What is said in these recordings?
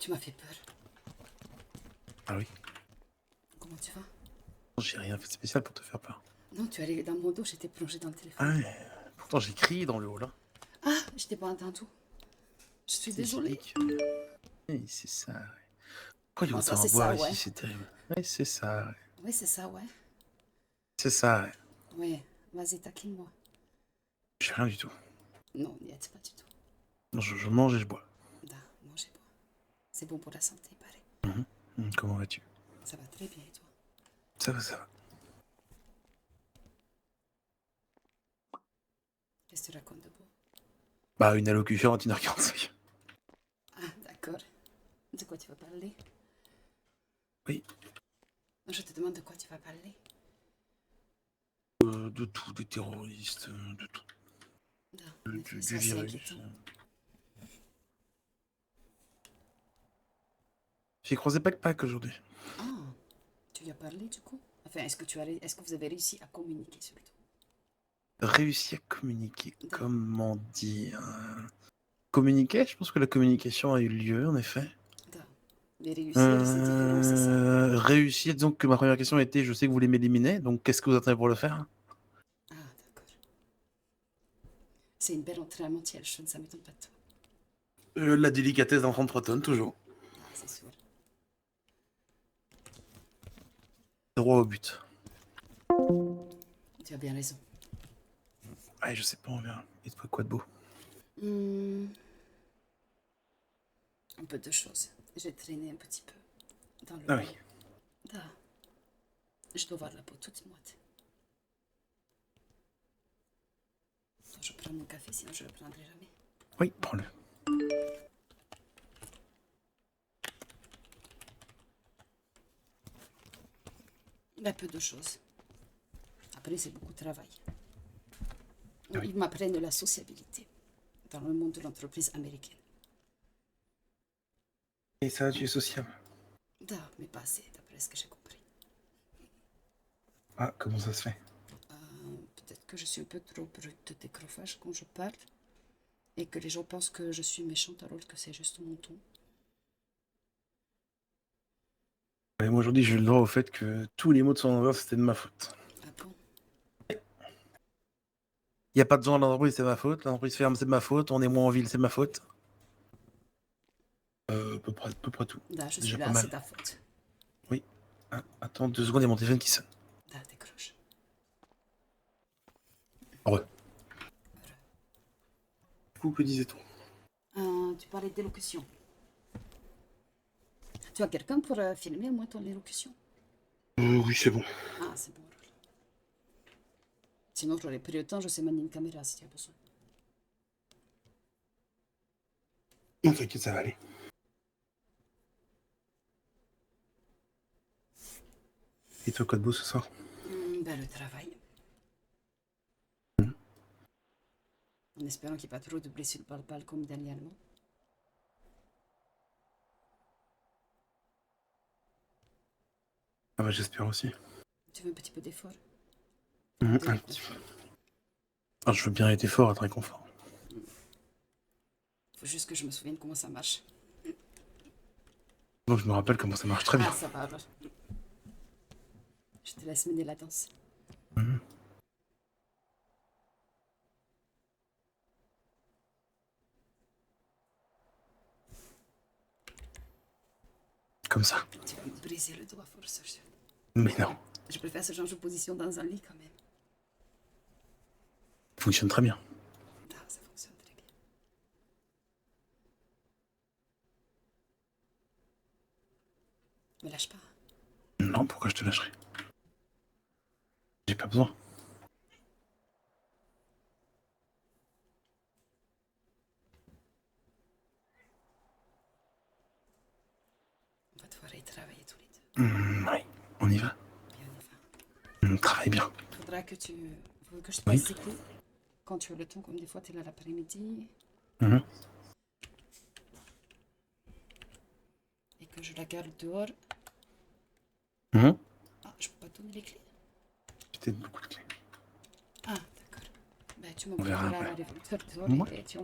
Tu m'as fait peur. Ah oui. Comment tu vas? J'ai rien fait de spécial pour te faire peur. Non, tu es allé dans mon dos, j'étais plongée dans le Ah téléphone. ouais. Pourtant j'ai crié dans le haut là. Ah, je t'ai pas entendu. Je suis J'ai désolée. dit que... Oui, c'est ça. Ouais. Pourquoi il y a Bon, ça, autant à c'est boire ça, ici, ouais. c'est terrible. Oui, c'est ça. Ouais. Oui, c'est ça, ouais. C'est ça. Ouais. Ouais, vas-y, taquine-moi. J'ai rien du tout. Non, n'y est pas du tout. Non, je mange et je bois. Da, mangez pas. C'est bon pour la santé, pareil. Comment vas-tu? Ça va très bien, et toi? Ça va, ça va. Qu'est-ce que tu racontes de beau? Bah, une allocution à 1h45. Ah, d'accord. De quoi tu vas parler? Oui. Je te demande de quoi tu vas parler. De tout, des terroristes, de tout. Da, en effet, c'est Du assez virus. inquiétant. J'ai croisé Pâques aujourd'hui. Ah, tu y as parlé du coup? Enfin, est-ce que vous avez réussi à communiquer surtout? Réussi à communiquer. Da, Comment dire? Communiquer? Je pense que la communication a eu lieu, en effet. da. Mais réussir, c'est différent, c'est ça. Réussir, disons que ma première question était, je sais que vous voulez m'éliminer, donc qu'est-ce que vous attendez pour le faire? Ah, d'accord. C'est une belle entrée à mentielle, ça m'étonne pas de toi. La délicatesse d'enfant de 3 tonnes, toujours. Ah, c'est sûr. Droit au but. Tu as bien raison. Ouais, je sais pas, on verra. Et toi, quoi de beau? Hmm, un peu de choses. J'ai traîné un petit peu dans le Ah bois. oui. Da. Je dois voir la peau toute moite. Attends, je prends mon café, sinon je le prendrai jamais. Oui, prends-le. Un peu de choses. Après, c'est beaucoup de travail. Ah oui. Ils m'apprennent la sociabilité dans le monde de l'entreprise américaine. Et ça, tu es sociable. Da, mais pas assez, d'après ce que j'ai compris. Ah, comment ça se fait? Peut-être que je suis un peu trop brute de décrochage quand je parle et que les gens pensent que je suis méchante alors que c'est juste mon ton. Ouais, moi, aujourd'hui, j'ai eu le droit au fait que tous les mots de son envers, c'était de ma faute. Ah bon? Il n'y a pas de gens à l'entreprise, c'est ma faute. L'entreprise ferme, c'est de ma faute. On est moins en ville, c'est ma faute. À peu près tout. Da, je C'est suis déjà là, pas mal. c'est ta faute. Oui. Ah, attends 2 secondes, il y a mon téléphone qui sonne. Da, décroche. Ouais. Du coup, que disait-on? Tu parlais d'élocution. Tu as quelqu'un pour filmer au moins ton élocution? Oui, c'est bon. Ah, c'est bon. Alors. Sinon, j'aurais pris le temps, je sais manier une caméra si tu as besoin. Non, t'inquiète, ça va aller. Et toi, quoi de beau ce soir? Ben, le travail. Mhm. En espérant qu'il n'y ait pas trop de blessures par balle comme dernièrement. Ah bah, j'espère aussi. Tu veux un petit peu d'effort? Un De petit peu. réconfort. Ah, je veux bien être fort, être réconfort. Faut juste que je me souvienne comment ça marche. Donc, je me rappelle comment ça marche très bien. Ah, ça va alors. Je te laisse mener la danse. Mhm. Comme ça. Tu vas me briser le doigt, force. Mais non, Je préfère ce genre de position dans un lit quand même. ça fonctionne très bien. Ah, ça fonctionne très bien. Me lâche pas. Non, pourquoi je te lâcherais? J'ai pas besoin. On va devoir y travailler tous les deux. Oui, on y va. Bien, on y va. Travaille bien. Faudra que faut que je te Oui. passe écoute. Quand tu as le temps, comme des fois tu es là l'après-midi. Mhm. Et que je la garde dehors. Mhm. Ah, je peux pas te donner les clés. J'ai peut-être beaucoup de clés. Ah, d'accord. Ben, tu On verra m'ouvriras après. les dehors Ouais. et tu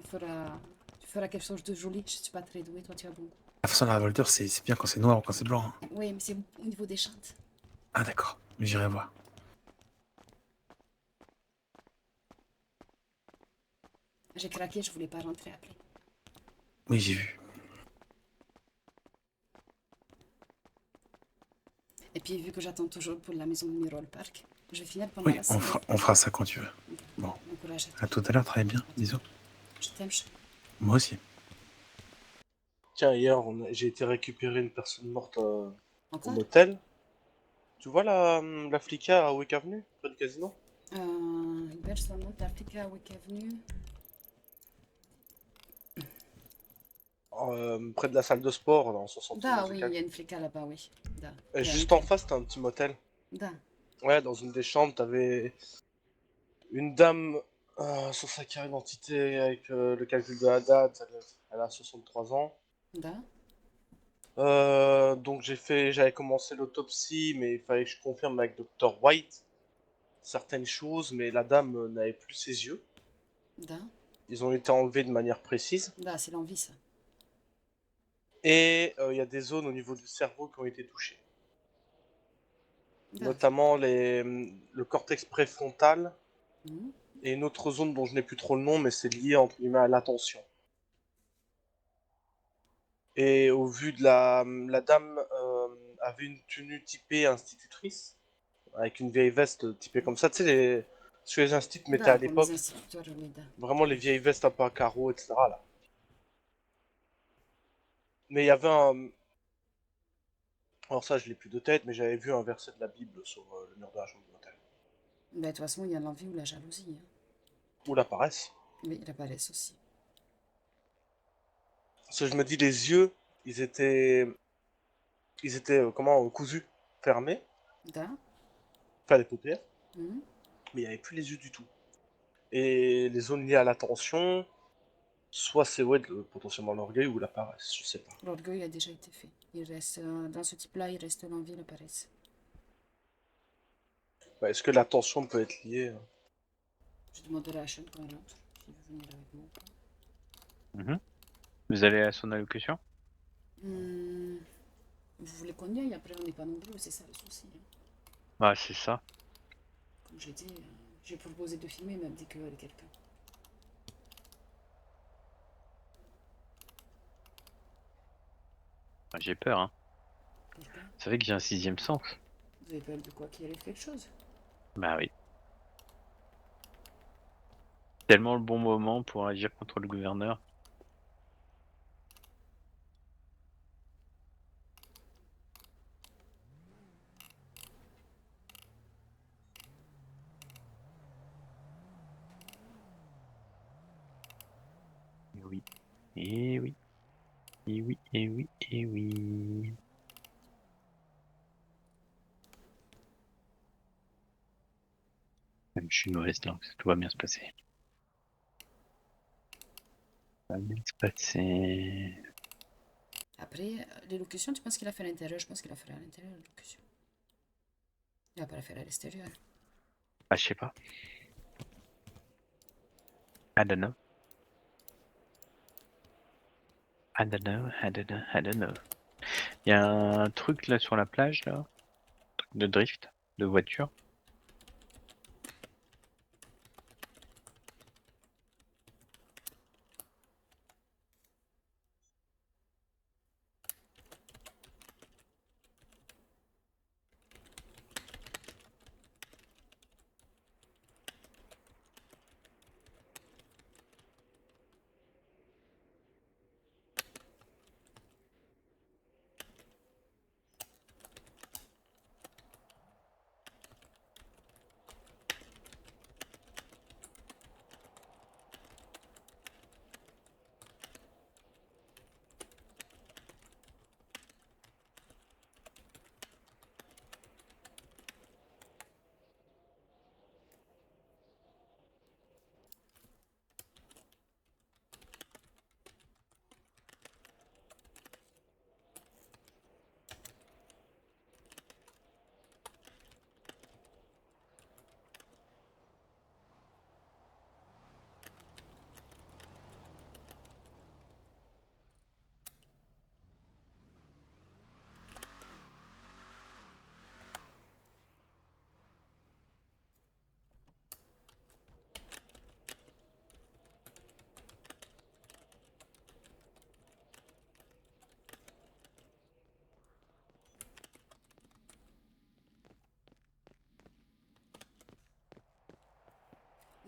feras quelque chose de joli. Je suis pas très douée, toi tu as bon goût. La façon, la révolteur, c'est bien quand c'est noir ou quand c'est blanc, hein. Oui, mais c'est au niveau des chantes. Ah, d'accord. Mais j'irai voir. J'ai craqué, je voulais pas rentrer après. Oui, j'ai vu. Et puis, vu que j'attends toujours pour la maison de Mirror Park, je vais finir par Oui, la série. on fera ça quand tu veux. Bon, Bon courage à à toi. tout à l'heure, très bien. Bisous. Je t'aime, chérie. Moi aussi. Tiens, hier, j'ai été récupérer une personne morte au Encore motel. Tu vois la flicka à Wake Avenue, près du casino? Il berge son nom d'Africa Week Avenue. Près de la salle de sport, dans son centre Da, oui, il musical. y a une flica là-bas, oui. Da. Et Il y a juste en lequel face, t'as un petit motel. Da. Ouais, dans une des chambres, t'avais une dame sur sa carte d'identité avec le calcul de la date. Elle a 63 ans. Da. Donc j'avais commencé l'autopsie, mais il fallait que je confirme avec Dr. White certaines choses, mais la dame n'avait plus ses yeux. Da. Ils ont été enlevés de manière précise. Da, c'est l'envie, ça. Et il y a des zones au niveau du cerveau qui ont été touchées. Da. Notamment le cortex préfrontal Mhm. et une autre zone dont je n'ai plus trop le nom, mais c'est lié entre guillemets à l'attention. Et au vu de la dame avait une tenue typée institutrice, avec une vieille veste typée comme ça, tu sais, ce que les instituts mettaient à Da, comme les l'époque, instituteurs, oui, da. vraiment les vieilles vestes un peu à carreaux, etc. Là. Mais il y avait un. Alors ça, je l'ai plus de tête, mais j'avais vu un verset de la Bible sur le mur de la chambre d'hôtel. Ben, de toute façon, il y a l'envie ou la jalousie, hein. Ou la paresse. Oui, la paresse aussi. Parce que je me dis, les yeux, ils étaient. Ils étaient, comment, cousus, fermés, Da. enfin les paupières, Mhm. mais il n'y avait plus les yeux du tout. Et les zones liées à l'attention, soit c'est ouais, potentiellement l'orgueil ou la paresse, je sais pas. L'orgueil a déjà été fait. Il reste, dans ce type-là, il reste l'envie et la paresse. Bah, est-ce que l'attention peut être liée Je demanderai à Sean quand elle rentre, s'il veut venir avec moi ou pas. Mhm. Vous allez à son allocution? Vous voulez qu'on y aille, après on n'est pas nombreux, c'est ça le souci, hein. Bah, c'est ça. Comme j'ai dit, j'ai proposé de filmer, même dit qu'elle est quelqu'un. Bah, j'ai peur, hein. Quelqu'un. C'est vrai que j'ai un sixième sens. Vous avez peur de quoi qu'il arrive quelque chose? Bah oui. Tellement le bon moment pour agir contre le gouverneur. Et oui. Et oui. Et oui, et oui, et oui. Même je suis une mauvaise langue, tout va bien se passer. Ça va bien se passer. Après, l'élocution, tu penses qu'il a fait à l'intérieur? Je pense qu'il a fait à l'intérieur, l'élocution. Il n'a pas la faire à l'extérieur. Ah, je sais pas. I don't know. I don't know, I don't know, I don't know. Il y a un truc là sur la plage, là. Truc de drift, de voiture.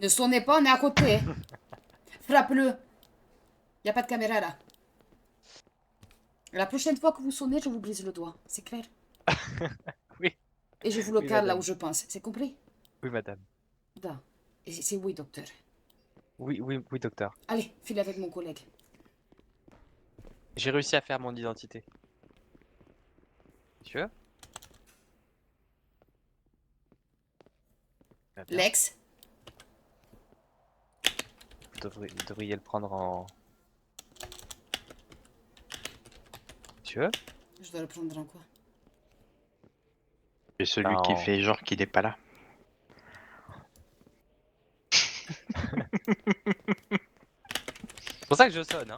Ne sonnez pas, on est à côté. Frappe-le. Y a pas de caméra là. La prochaine fois que vous sonnez, je vous brise le doigt. C'est clair? Oui. Et je vous le Oui, cale là madame. où je pense. C'est compris? Oui, madame. Da. Et c'est oui, docteur. Oui, oui, oui, docteur. Allez, file avec mon collègue. J'ai réussi à faire mon identité. Monsieur? Très bien. Lex, Vous devriez le prendre en... Monsieur? je dois le prendre en quoi? C'est celui qui Non. fait genre qu'il n'est pas là. C'est pour ça que je sonne, hein.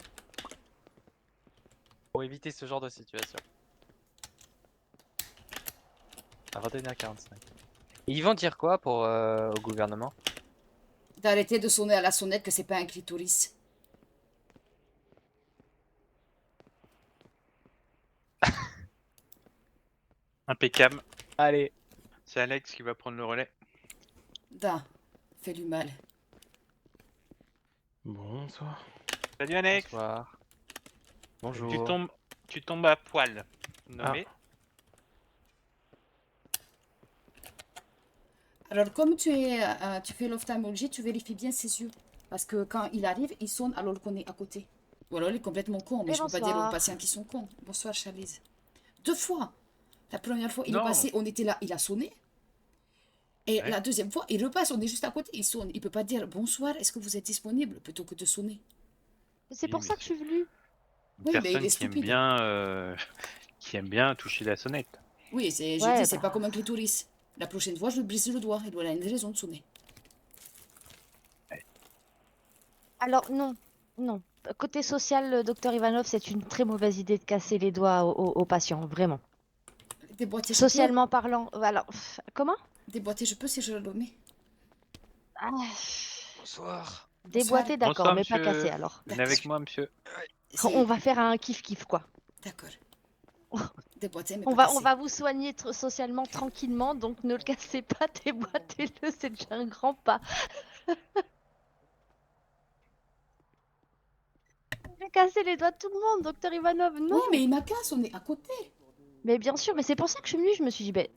Pour éviter ce genre de situation. À 21h45. Et ils vont dire quoi pour au gouvernement? D'arrêter de sonner à la sonnette que c'est pas un clitoris. Impeccable. Allez. C'est Alex qui va prendre le relais. Da. Fais-lui mal. Bonsoir. Salut Alex. Bonsoir. Bonjour. Tu tombes à poil. Nommé. Alors, comme tu fais l'ophtalmologie, tu vérifies bien ses yeux. Parce que quand il arrive, il sonne alors qu'on est à côté. Ou alors il est complètement con, mais Et je peux pas dire aux bonsoir. patients qui sont cons. Bonsoir, Charlize. 2 fois. La première fois, il est Non. passé, on était là, il a sonné. Et Ouais. la deuxième fois, il repasse, on est juste à côté, il sonne. Il peut pas dire bonsoir, est-ce que vous êtes disponible plutôt que de sonner. C'est Oui, pour mais ça que je suis venue. Une Oui, mais il personne est stupide. qui aime bien toucher la sonnette. Oui, j'ai Ouais, dit, c'est bah. pas comme un clitoris. La prochaine fois, je lui brise le doigt. Il a une raison de sonner. Alors, non. Non. Côté social, le docteur Ivanov, c'est une très mauvaise idée de casser les doigts aux patients, vraiment. Déboîter, je Socialement parlant. Alors, comment? peux. Déboîter, je peux si je le mets. Ah, Bonsoir. déboîter, d'accord, Bonsoir mais pas monsieur. casser alors. Venez avec moi monsieur. On va faire un kiff-kiff, quoi. D'accord. Déboîter, mais On pas va, on casser. va vous soigner socialement tranquillement, donc ne le cassez pas, déboîtez-le, c'est déjà un grand pas. Vous avez cassé les doigts de tout le monde, docteur Ivanov, non. Oui, mais il m'a casse, on est à côté. Mais bien sûr, mais c'est pour ça que je suis venue, je me suis dit, ben,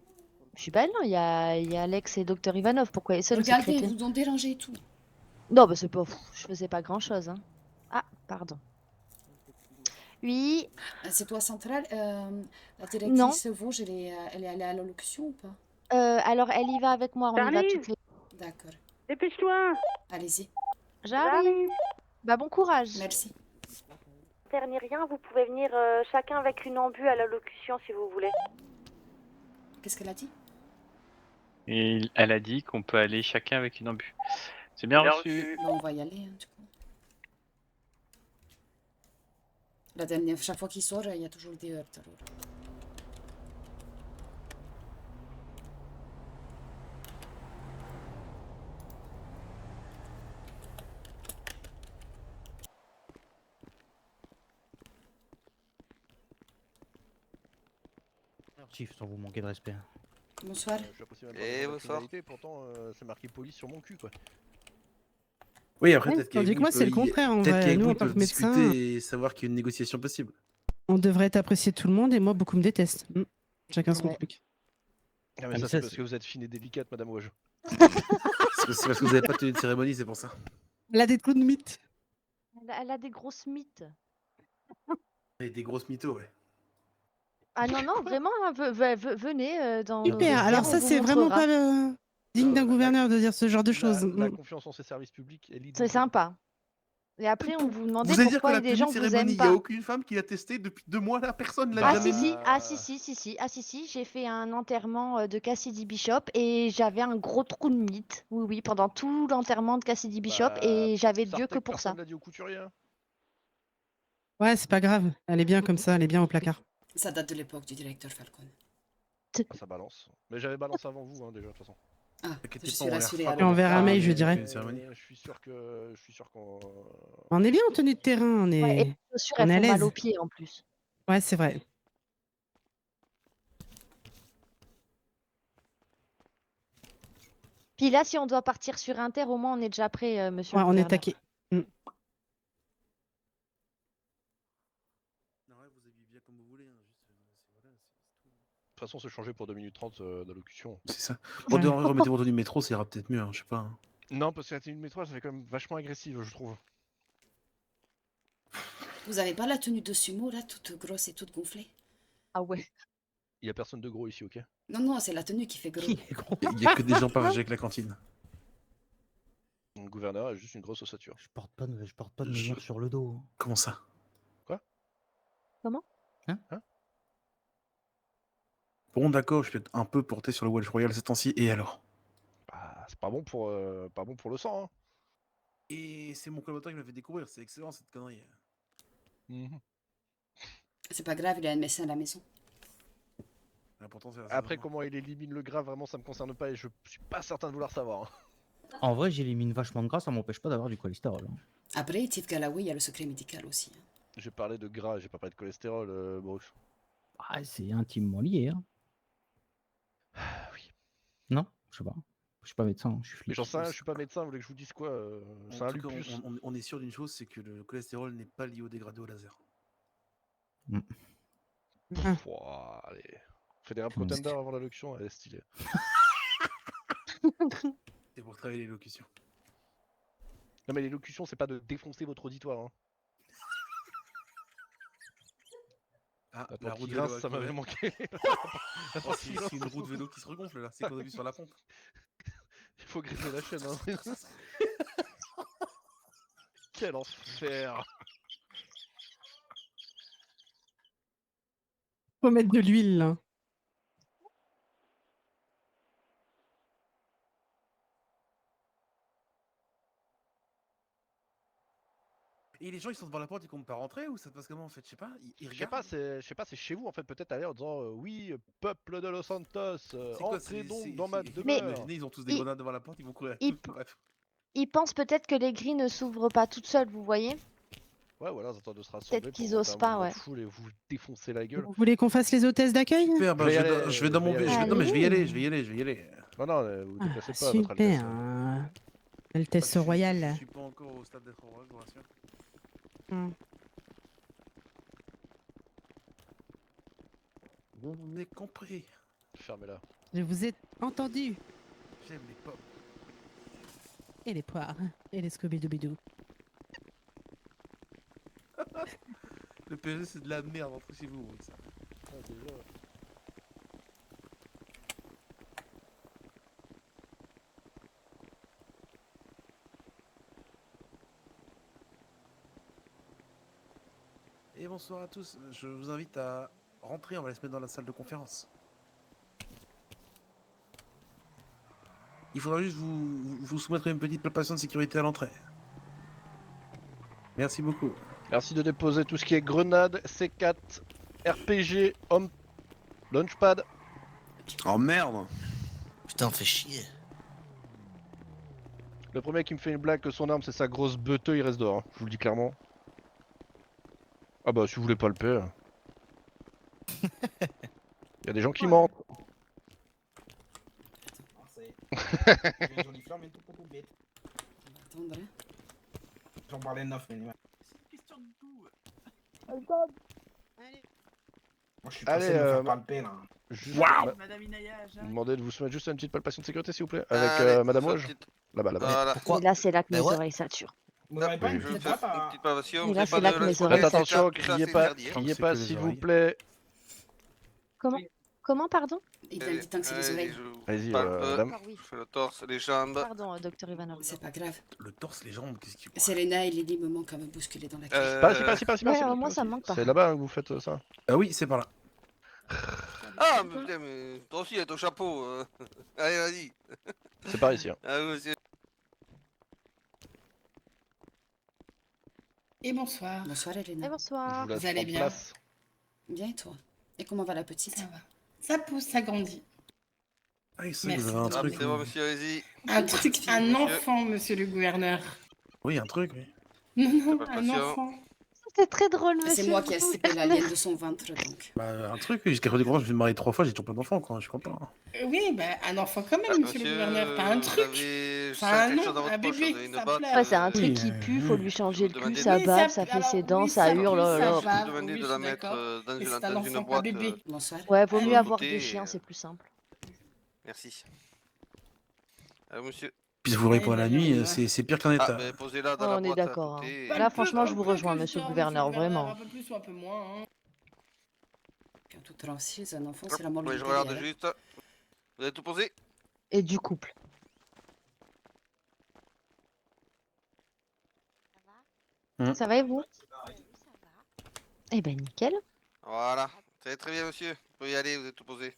je suis pas là, il y a Alex et docteur Ivanov, pourquoi ils sonnent ces Regardez, crétins? vous ont dérangé et tout. Non, bah c'est pas, je faisais pas grand-chose, hein. Ah, pardon. Oui, C'est toi centrale. La non. directrice Vosges, elle est allée à l'allocution ou pas? Alors elle y va avec moi, on y va J'arrive. toutes les... D'accord. Dépêche-toi. Allez-y. J'arrive. Bah bon courage. Merci. Ni rien, vous pouvez venir chacun avec une ambu à l'allocution si vous voulez. Qu'est-ce qu'elle a dit? Et elle a dit qu'on peut aller chacun avec une ambu. C'est bien reçu. Ben, on va y aller, hein, du coup. La dernière, chaque fois qu'il sort, il y a toujours des heurts. Alors. Chief, sans vous manquer de respect. Bonsoir. Je apprécie même pas Et votre bonsoir. criminalité, pourtant c'est marqué police sur mon cul quoi. Oui, après, Ouais, peut-être tandis qu'avec que moi, vous, c'est le ils- contraire, en peut-être vrai. qu'avec Nous, vous, en ils tant peuvent que médecin, discuter et savoir qu'il y a une négociation possible. on devrait être apprécié de tout le monde et moi, beaucoup me détestent. Chacun son Ouais. truc. Ah, mais mais ça ça, c'est parce c'est- que vous êtes fine et délicate, madame Woj. C'est parce que vous n'avez pas tenu de cérémonie, c'est pour ça. Elle a des trous de mythe. Elle a des grosses mythes. Et des grosses mythos, ouais. Ah non, non, vraiment, hein, venez dans nos Super. Alors vestiaires, ça, on c'est vous vraiment montrera. pas digne d'un gouverneur de dire ce genre de choses. La confiance en ses services publics est l'idée. C'est sympa. Et après, on vous demandait Vous allez dire que pourquoi il y la a des tenue gens de que vous cérémonie, aimez il n'y a pas. aucune femme qui l'a testé depuis 2 mois là, personne l'a Ah jamais si mis. si, ah si, j'ai fait un enterrement de Cassidy Bishop et j'avais un gros trou de mythe. Oui oui, pendant tout l'enterrement de Cassidy Bishop et j'avais Dieu que pour ça. Personne l'a dit au couturier. Hein. Ouais, c'est pas grave. Elle est bien comme ça, elle est bien au placard. Ça date de l'époque du directeur Falcon. Ah, ça balance. Mais j'avais balancé avant vous hein, déjà de toute façon. Ah, T'inquiète je pas, suis on les rassurée refera Et on alors. verra un mail, je dirais. Une cérémonie. Je suis sûr qu'on. On est bien en tenue de terrain, on est, Ouais, et les chaussures, on elles est à font mal l'aise. aux pieds en plus. Ouais, c'est vrai. Puis là, si on doit partir sur Inter, au moins on est déjà prêt, monsieur Ouais, le on est gouverneur. taqué. Non, ouais, vous habillez bien comme vous voulez. Hein, juste, voilà, c'est tout. De toute façon, c'est changé pour 2 minutes 30 d'allocution. C'est ça. Ouais. Remettez votre tenue métro, ça ira peut-être mieux, hein, je sais pas. Hein. Non, parce que la tenue de métro, ça fait quand même vachement agressive, je trouve. Vous avez pas la tenue de sumo là, toute grosse et toute gonflée? Ah ouais. Il y a personne de gros ici, ok? Non, non, c'est la tenue qui fait gros. Qui est gros? Il y a que des gens partagés avec la cantine. Le gouverneur a juste une grosse ossature. Je porte pas de mesure sur le dos. Comment ça? Bon, d'accord, je suis peut-être un peu porté sur le Welsh Royal ces temps-ci, et alors? Bah, c'est pas bon pour le sang, hein. Et c'est mon collaborateur qui m'a fait découvrir, c'est excellent cette connerie. C'est pas grave, il a un médecin à la maison. L'important c'est la Après, saison. comment il élimine le gras, vraiment, ça me concerne pas et je suis pas certain de vouloir savoir. Hein. En vrai, j'élimine vachement de gras, ça m'empêche pas d'avoir du cholestérol. Hein. Après, Tiff Galloway, il y a le secret médical aussi. Hein. J'ai parlé de gras, j'ai pas parlé de cholestérol, Bruce. Ah, c'est intimement lié. Hein. Oui. Non, je sais pas. Je suis pas médecin, je suis Mais flic. j'en sais rien, je suis pas médecin, vous voulez que je vous dise quoi C'est En un tout cas, lupus. on est sûr d'une chose, c'est que le cholestérol n'est pas lié au dégradé au laser. Pff, ouah, allez. On fait des rap contenders avant l'allocution, elle est stylée. C'est pour travailler l'élocution. Non mais l'élocution, c'est pas de défoncer votre auditoire. Hein. Ah, La la porte roue qui de vélo grince, ça à m'avait crever. manqué. La Oh, porte qui c'est grince, une ça roue de vélo qui se regonfle là, c'est qu'on a vu sur la pompe. Il faut griller la chaîne. Hein. Quel enfer. Faut mettre de l'huile là. Et les gens ils sont devant la porte, ils comptent pas rentrer ou ça se passe comment en fait? Je sais pas, ils Je sais pas, c'est chez vous en fait, peut-être aller en disant oui, peuple de Los Santos, entrez donc dans ma demeure. Imaginez, ils ont tous des Il- grenades devant la porte, ils vont courir. il- Bref. Ils pensent peut-être que les grilles ne s'ouvrent pas toutes seules, vous voyez? Ouais, voilà, ils attendent de se rassembler Peut-être pour qu'ils osent monter un pas, mouvement de ouais. foule et vous défoncer la gueule. Vous voulez qu'on fasse les hôtesses d'accueil? Super, bah, Je vais y je aller, vais dans mon je vais y je vais- aller. non mais je vais y aller, Allez. je vais y aller, je vais y aller. Non, non, vous Ah, déplacez pas, votre Altesse. super. Altesse Je royale. suis pas encore au stade d'être roi, je vous rassure. Hmm. On est compris. Fermez-la. Je vous ai entendu. J'aime les pommes. Et les poires. Et les scooby-doo-bidou. Le PSG c'est de la merde entre chez vous. Ça. Et bonsoir à tous, je vous invite à rentrer, on va les mettre dans la salle de conférence. Il faudra juste vous soumettre une petite palpation de sécurité à l'entrée. Merci beaucoup. Merci de déposer tout ce qui est grenade, C4, RPG, homme, launchpad. Oh merde! Putain, fais chier. Le premier qui me fait une blague que son arme c'est sa grosse beuteux, il reste dehors. Hein. Je vous le dis clairement. Ah bah si vous voulez pas le payer. Il y a des gens qui mentent. J'ai une jolie flamme et tout pour tout bête. Attendre, hein. J'en parlais 9 mais ouais. Moi je suis Allez, pressé de me faire palper là. Juste, Waouh! Madame Inaya, Vous demandez de vous soumettre juste à une petite palpation de sécurité s'il vous plaît. Avec Allez, Madame ça, Woj. petite- Là-bas, là-bas. Voilà. Pourquoi Et là, c'est là que Mais mes ouais. oreilles saturent. Vous n'avez pas Oui, une je petite fais tape une à... petite palpation. Et là, vous c'est avez là pas que de- mes vous oreilles avez Faites pas de attention, tape, ça, criez c'est pas, interdit, hein. criez C'est pas que les s'il vous oreilles. plaît. Comment Comment, pardon? Il a dit tant que c'est les Allez, oreilles. je Vas-y, palpe, madame. Ah oui. je fais le torse, les jambes. Pardon, docteur Ivanov. C'est pas grave. Le torse, les jambes, qu'est-ce qu'il Selena et Lily me manquent à me bousculer dans la cage. Par ici, par ici, par ici, par ici, Ouais, par moi, ici. ça me manque pas. C'est là-bas hein, que vous faites ça. Ah oui, c'est par là. Ah, mais putain, mais toi aussi, avec ton chapeau. Allez, vas-y. C'est par ici. Hein. Ah, oui, c'est- Et bonsoir. Bonsoir Et Elena. Je bonsoir. vous laisse Vous allez prendre bien place. Bien et toi? Et comment va la petite? Ah, Ça pousse, ça grandit. Ah, il semble que vous Merci. avez un Ah, truc. c'est bon, monsieur, allez-y. Un truc, un Monsieur. enfant, monsieur le gouverneur. Oui, un truc, oui. Non, non, Pas de un patient. enfant. C'est très drôle, C'est monsieur. moi qui ai le assipé gouverneur. l'alien de son ventre, donc. Bah, un truc, jusqu'à présent, je vais me marier 3 fois, j'ai toujours plein d'enfants, quoi, je suis content. Oui, bah, un enfant quand même, Ah, monsieur le gouverneur. Pas un vous truc. avez Enfin, cinq un quelque nom, chose dans un votre poche, vous bébé, avez une ça batte. pleure. Ouais, c'est un truc Oui, qui pue, faut lui changer le cul, demandez ça Oui, bave, ça- ça fait alors, ses dents, oui, ça ça hurle, pue, oh là ça là. Je peux vous bave. demander Oui, de je la suis mettre d'accord. dans Mais une, c'est un dans une enfant, pas boîte. bébé. Bonsoir. Ouais, vaut mieux Allez. avoir Côté, des chiens, c'est plus simple. Merci. Monsieur. Puis vous Allez, répondre la vas-y, on y nuit, va. c'est pire qu'un Ah, état. ben posez-la dans Oh, la on est boîte à d'accord. Hein. côté. Pas Là, le peu- franchement, je vous peu rejoins, que je monsieur le dors, gouverneur, monsieur le gouverneur, vraiment. un peu plus ou un peu moins. Hein. En toute franchise, un enfant, c'est la mort Oui, du je regarde derrière. juste. Vous avez tout posé? Et du couple. Ça va et vous? Eh ben, nickel. Voilà. Ça va très bien, monsieur. Vous pouvez y aller, vous êtes tout posé.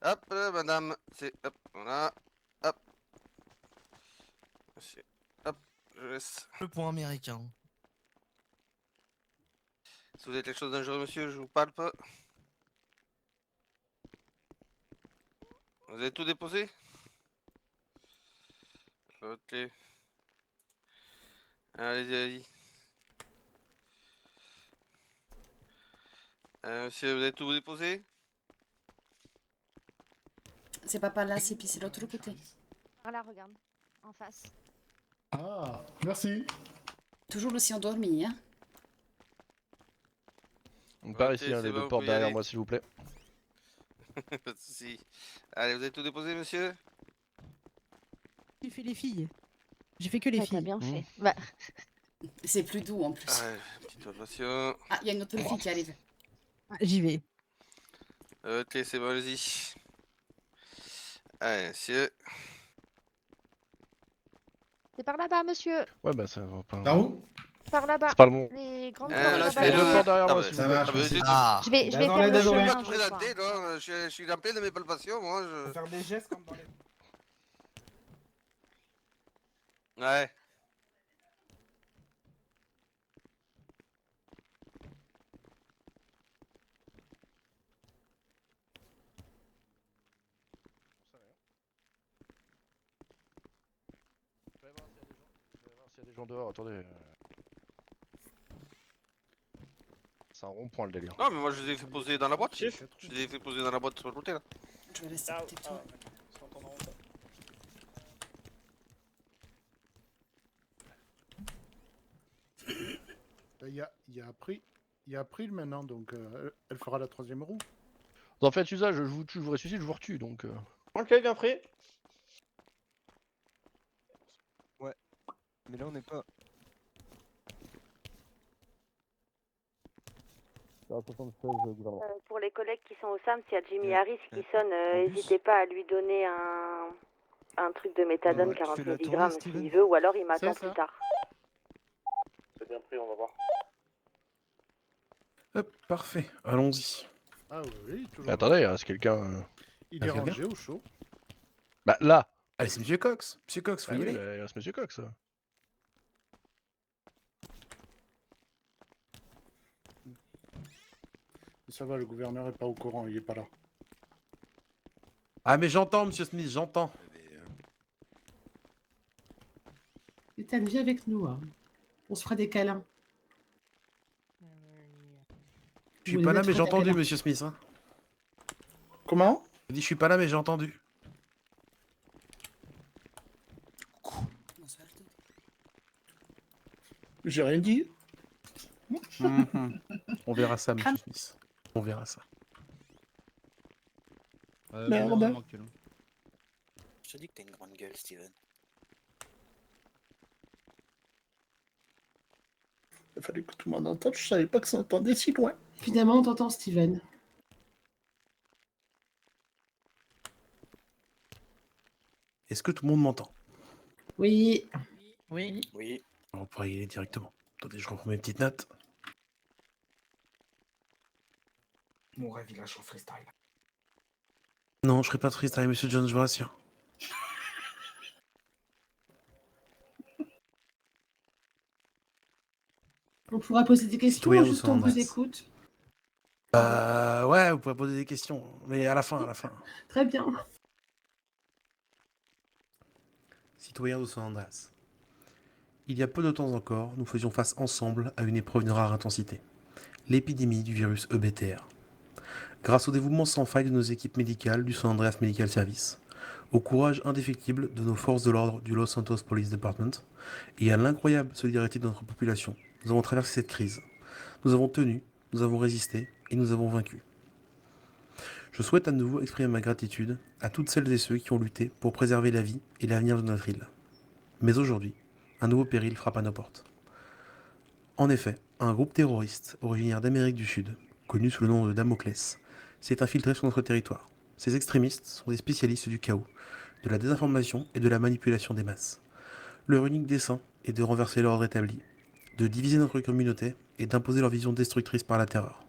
Hop, madame. C'est. Hop, voilà. Hop. Monsieur. Hop, je laisse. Le point américain. Si vous avez quelque chose de dangereux, monsieur, je vous palpe. Vous avez tout déposé? Ok. Allez-y, allez-y. Monsieur, vous avez tout déposé? C'est pas par là, c'est puis c'est l'autre côté. Voilà, regarde. En face. Ah, merci. Toujours aussi endormi, hein. Par Ok, ici, hein, c'est les bon, deux vous portes pouvez y derrière aller. moi, s'il vous plaît. Pas de soucis. Allez, vous avez tout déposé, monsieur? J'ai fait les filles. J'ai fait que les Ouais, filles. t'as bien fait. Bah, C'est plus doux en plus. Allez, petite ovation. Ah, il y a une autre fille qui arrive. Ah, j'y vais. Ok, c'est bon, allez-y. Allez, monsieur. c'est par là-bas, monsieur. Ouais, bah ça va pas. Par où? Par là-bas. C'est pas le bon. Les grandes Euh, portes là, là-bas. je Les fais deux le- portes derrière Ah moi, bah, s'il Ça vous plaît. marche, Ah bah, merci. j'ai- Ah, Je vais Désolé, faire le désolé. Je vais chemin. pas te je crois. présenter, là. Je suis en pleine de mes palpations, moi. Faut faire des gestes comme dans les... Ouais. Je vais voir s'il y a des gens dehors, attendez. C'est un rond-point le délire. Non, mais moi, je les ai fait poser dans la boîte. Je les ai fait poser dans la boîte sur le côté, là. Je vais rester à côté de toi. Il y a April maintenant, donc elle fera la 3e roue. Vous en faites usage, je vous tue, je vous ressuscite, je vous retue, donc... Ok, bien pris. Ouais. Mais là, on n'est pas. Pour les collègues qui sont au SAM, s'il y a Jimmy Harris qui sonne, en plus- n'hésitez pas à lui donner un truc de méthadone Ouais, tu 40 fais la tournée, mg Steven s'il veut, ou alors il m'attend C'est ça. plus tard. C'est bien pris, on va voir. Hop, parfait, allons-y. Ah oui, toujours. Mais attendez, il reste quelqu'un... Il est Ah, rangé au chaud. Bah là. Allez, c'est Monsieur Cox. Monsieur Cox, faut Ah y oui, aller. bah, il reste Monsieur Cox. Ça va, le gouverneur est pas au courant, il est pas là. Ah, mais j'entends, Monsieur Smith, j'entends. Ethan, viens avec nous. Hein. On se fera des câlins. Je suis Vous pas voulez là, mais mettre j'ai un entendu, câlin. Monsieur Smith. Hein. Comment? Je dis, je suis pas là, mais j'ai entendu. Bonsoir. J'ai rien dit. On verra ça, Monsieur Smith. On verra ça. Merde. Je te dis que t'as une grande gueule, Steven. Il fallait que tout le monde entende, je savais pas que ça entendait si loin. Finalement, on t'entend, Steven. Est-ce que tout le monde m'entend? Oui. Oui. Oui. On pourra y aller directement. Attendez, je reprends mes petites notes. Mon rêve, il lâche en freestyle. Non, je ferai pas de freestyle, Monsieur Jones, je vous rassure. On pourra poser des questions, Citoyen juste on vous Sanders. écoute. Ouais, vous pouvez poser des questions, mais à la fin, à la fin. Très bien. Citoyen de San Andreas. Il y a peu de temps encore, nous faisions face ensemble à une épreuve de rare intensité, l'épidémie du virus EBTR. Grâce au dévouement sans faille de nos équipes médicales du San Andreas Medical Service, au courage indéfectible de nos forces de l'ordre du Los Santos Police Department et à l'incroyable solidarité de notre population, nous avons traversé cette crise. Nous avons tenu, nous avons résisté et nous avons vaincu. Je souhaite à nouveau exprimer ma gratitude à toutes celles et ceux qui ont lutté pour préserver la vie et l'avenir de notre île. Mais aujourd'hui, un nouveau péril frappe à nos portes. En effet, un groupe terroriste originaire d'Amérique du Sud, connu sous le nom de Damoclès, s'est infiltré sur notre territoire. Ces extrémistes sont des spécialistes du chaos, de la désinformation et de la manipulation des masses. Leur unique dessein est de renverser l'ordre établi, de diviser notre communauté et d'imposer leur vision destructrice par la terreur.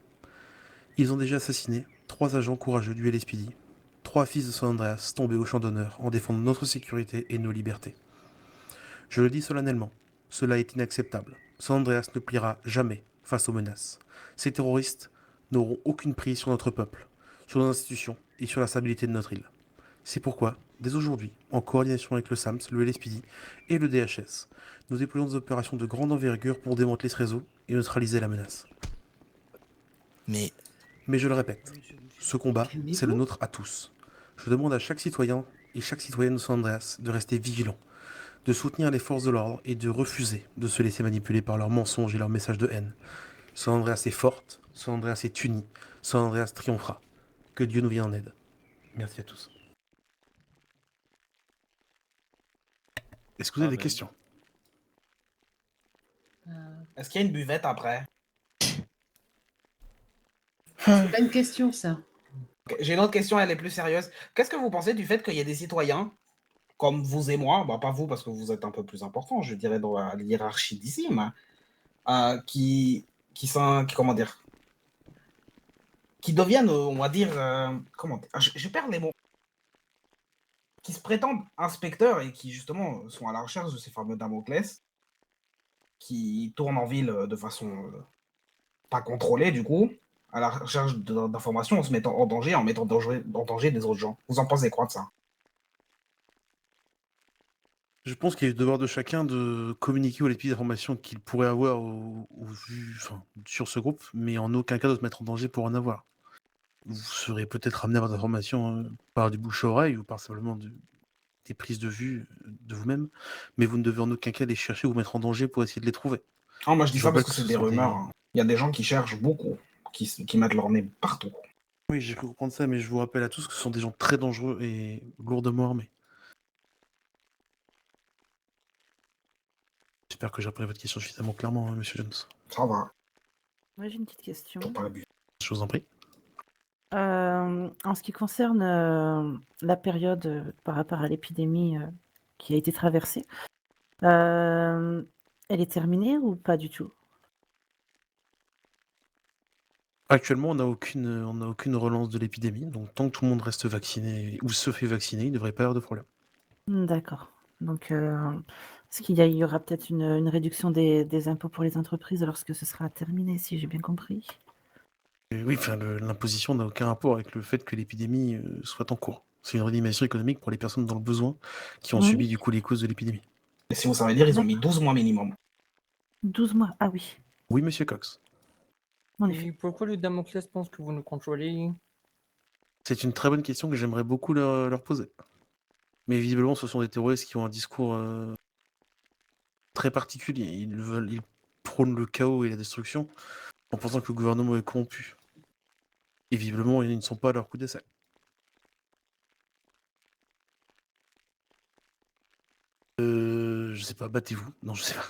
Ils ont déjà assassiné 3 agents courageux du LSPD, 3 fils de San Andreas tombés au champ d'honneur en défendant notre sécurité et nos libertés. Je le dis solennellement, cela est inacceptable. San Andreas ne pliera jamais face aux menaces. Ces terroristes n'auront aucune prise sur notre peuple, sur nos institutions et sur la stabilité de notre île. C'est pourquoi, dès aujourd'hui, en coordination avec le SAMS, le LSPD et le DHS, nous déployons des opérations de grande envergure pour démanteler ce réseau et neutraliser la menace. Mais je le répète, ce combat, c'est le nôtre à tous. Je demande à chaque citoyen et chaque citoyenne de San Andreas de rester vigilant, de soutenir les forces de l'ordre et de refuser de se laisser manipuler par leurs mensonges et leurs messages de haine. San Andreas est forte, San Andreas est unie, San Andreas triomphera. Que Dieu nous vienne en aide. Merci à tous. Est-ce que vous avez des questions? Est-ce qu'il y a une buvette après? C'est pas une question, ça. Ok, j'ai une autre question, elle est plus sérieuse. Qu'est-ce que vous pensez du fait qu'il y ait des citoyens, comme vous et moi, bah pas vous parce que vous êtes un peu plus important, je dirais dans la hiérarchie d'ici, mais, qui sont, comment dire, qui deviennent, on va dire, comment dire, je perds les mots, qui se prétendent inspecteurs et qui justement sont à la recherche de ces fameux Damoclès, qui tournent en ville de façon pas contrôlée du coup, à la recherche d'informations en se mettant en danger, en mettant en danger des autres gens. Vous en pensez quoi de ça? Je pense qu'il est le devoir de chacun de communiquer aux LSPD d'informations qu'il pourrait avoir sur ce groupe, mais en aucun cas de se mettre en danger pour en avoir. Vous serez peut-être amené à avoir des informations par du bouche à oreille ou par simplement des prises de vue de vous-même, mais vous ne devez en aucun cas les chercher ou vous mettre en danger pour essayer de les trouver. Ah, moi je dis ça parce que c'est des rumeurs. Hein. Il y a des gens qui cherchent beaucoup, qui mettent leur nez partout. Oui, j'ai cru comprendre ça, mais je vous rappelle à tous que ce sont des gens très dangereux et lourdement armés. J'espère que j'ai répondu à votre question suffisamment clairement, hein, Monsieur Jones. Ça va. Moi j'ai une petite question. Je vous en prie. En ce qui concerne la période par rapport à l'épidémie qui a été traversée, elle est terminée ou pas du tout? Actuellement, on n'a aucune relance de l'épidémie, donc tant que tout le monde reste vacciné ou se fait vacciner, il ne devrait pas y avoir de problème. D'accord. Donc, est-ce qu'il y aura peut-être une réduction des impôts pour les entreprises lorsque ce sera terminé, si j'ai bien compris? Oui, l'imposition n'a aucun rapport avec le fait que l'épidémie soit en cours. C'est une réanimation économique pour les personnes dans le besoin qui ont subi du coup les causes de l'épidémie. Et si vous savez dire, ils ont mis 12 mois minimum. 12 mois, ah oui. Oui, Monsieur Cox. Et pourquoi le Damoclès pense que vous nous contrôlez? C'est une très bonne question que j'aimerais beaucoup leur poser. Mais visiblement, ce sont des terroristes qui ont un discours très particulier. Ils prônent le chaos et la destruction en pensant que le gouvernement est corrompu. Et visiblement, ils ne sont pas à leur coup d'essai. Je sais pas, battez-vous. Non, je sais pas.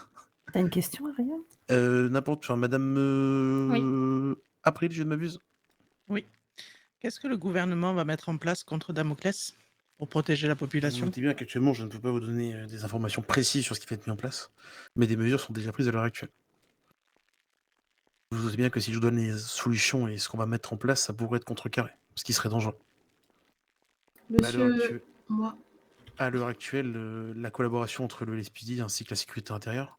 T'as une question, Ariane? N'importe, Madame April, je ne m'abuse. Oui. Qu'est-ce que le gouvernement va mettre en place contre Damoclès pour protéger la Vous population? notez bien qu'actuellement, je ne peux pas vous donner des informations précises sur ce qui va être mis en place, mais des mesures sont déjà prises à l'heure actuelle. Vous notez bien que si je vous donne les solutions et ce qu'on va mettre en place, ça pourrait être contrecarré, ce qui serait dangereux. Monsieur, moi. À l'heure actuelle, la collaboration entre le LSPD ainsi que la sécurité intérieure,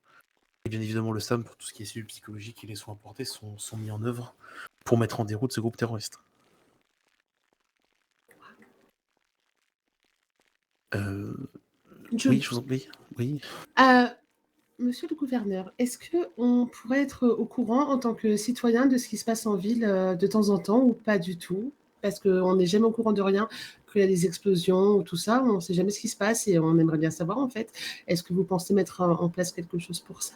et bien évidemment le SAM pour tout ce qui est cellule psychologique et les soins apportés sont mis en œuvre pour mettre en déroute ce groupe terroriste. Oui, je vous en prie. Oui. Monsieur le gouverneur, est-ce qu'on pourrait être au courant en tant que citoyen de ce qui se passe en ville de temps en temps ou pas du tout? Parce qu'on n'est jamais au courant de rien, qu'il y a des explosions ou tout ça, on ne sait jamais ce qui se passe et on aimerait bien savoir en fait. Est-ce que vous pensez mettre en place quelque chose pour ça?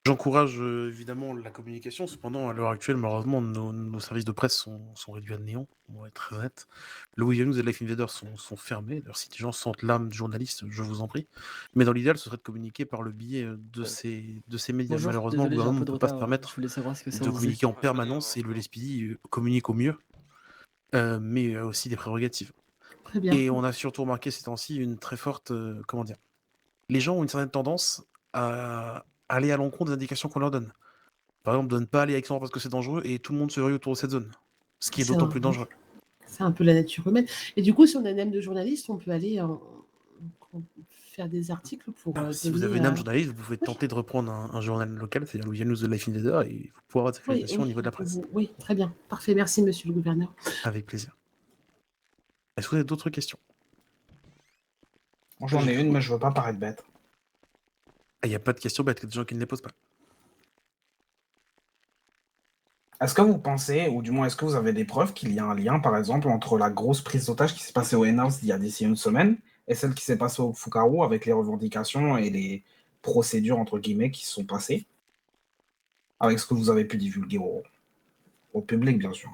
J'encourage évidemment la communication, cependant, à l'heure actuelle, malheureusement, nos services de presse sont réduits à néant, on va être très honnête. Le We News et Life Invader sont fermés. D'ailleurs, si des gens sentent l'âme de journaliste, je vous en prie. Mais dans l'idéal, ce serait de communiquer par le biais de ces médias. Bonjour, Malheureusement, le désolé, j'ai un gouvernement peu ne de peut pas se retard. permettre Je voulais savoir ce que ça de en communiquer faisait. en permanence et le LSPD communique au mieux, mais a aussi des prérogatives. Très bien. Et on a surtout remarqué ces temps-ci une très forte, comment dire, les gens ont une certaine tendance à aller à l'encontre des indications qu'on leur donne. Par exemple, de ne pas aller à Aix-en-Provence parce que c'est dangereux et tout le monde se rue autour de cette zone. Ce qui est C'est d'autant un, plus dangereux. c'est un peu la nature humaine. Et du coup, si on a un âme de journaliste, on peut aller faire des articles pour Si vous donner, avez une âme journaliste, vous pouvez tenter de reprendre un journal local, c'est-à-dire le News de Life Invader, et vous pourrez avoir des Oui, actualisations au niveau de la presse. oui, très bien. Parfait, merci monsieur le gouverneur. Avec plaisir. Est-ce que vous avez d'autres questions? J'en ai une, mais je veux pas paraître bête. Il n'y a pas de questions bêtes, il y a des gens qui ne les posent pas. Est-ce que vous pensez, ou du moins est-ce que vous avez des preuves qu'il y a un lien, par exemple, entre la grosse prise d'otage qui s'est passée au Enhouse il y a d'ici une semaine et celle qui s'est passée au Fukaru avec les revendications et les procédures, entre guillemets, qui se sont passées, avec ce que vous avez pu divulguer au public, bien sûr?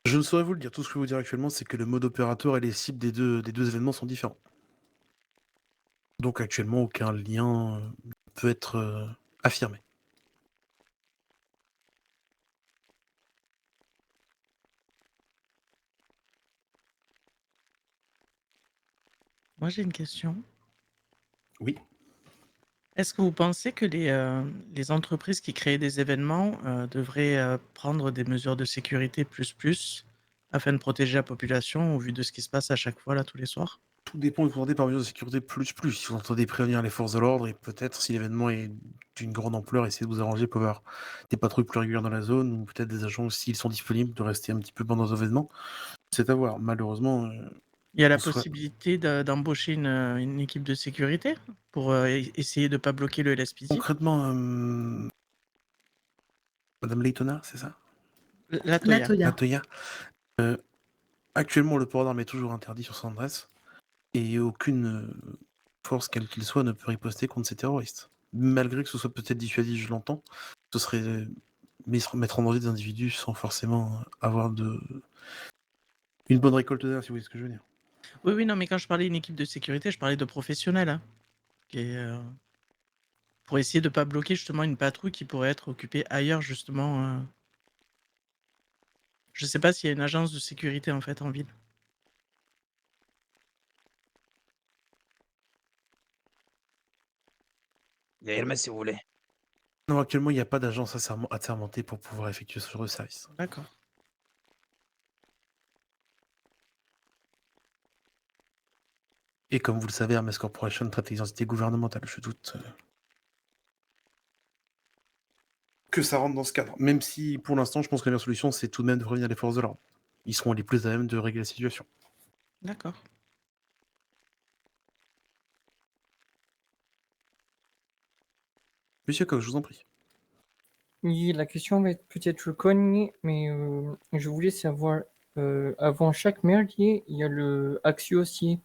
Je ne saurais vous le dire. Tout ce que je peux vous dire actuellement, c'est que le mode opératoire et les cibles des deux événements sont différents. Donc actuellement, aucun lien ne peut être affirmé. Moi, j'ai une question. Oui. Est-ce que vous pensez que les entreprises qui créent des événements devraient prendre des mesures de sécurité plus afin de protéger la population au vu de ce qui se passe à chaque fois, là, tous les soirs? Tout dépend, vous entendez par mesure de sécurité plus. Si vous entendez prévenir les forces de l'ordre et peut-être si l'événement est d'une grande ampleur, essayer de vous arranger pour avoir des patrouilles plus régulières dans la zone ou peut-être des agents, s'ils sont disponibles, de rester un petit peu pendant l'événement. C'est à voir. Malheureusement, Il y a la on soit- possibilité d'embaucher une équipe de sécurité pour essayer de ne pas bloquer le LSPD? concrètement, Madame Leitona, c'est ça? La Toya. La Toya. Actuellement, le port d'armes est toujours interdit sur San Andrés et aucune force, quelle qu'il soit, ne peut riposter contre ces terroristes. Malgré que ce soit peut-être dissuasif, je l'entends, ce serait mettre en danger des individus sans forcément avoir une bonne récolte d'air, si vous voyez ce que je veux dire. Oui, non, mais quand je parlais d'une équipe de sécurité, je parlais de professionnels. Hein, pour essayer de ne pas bloquer justement une patrouille qui pourrait être occupée ailleurs, justement. Je sais pas s'il y a une agence de sécurité en fait en ville. Hermès, si vous voulez. Non, actuellement, il n'y a pas d'agence assermentée pour pouvoir effectuer ce genre de service. D'accord. Et comme vous le savez, Hermès Corporation traite les entités gouvernementales. Je doute que ça rentre dans ce cadre. Même si, pour l'instant, je pense que la meilleure solution, c'est tout de même de prévenir les forces de l'ordre. Ils seront les plus à même de régler la situation. D'accord. Monsieur Koch, je vous en prie. Oui, la question va être peut-être conne, mais je voulais savoir, avant chaque merdier, il y a le Axio aussi.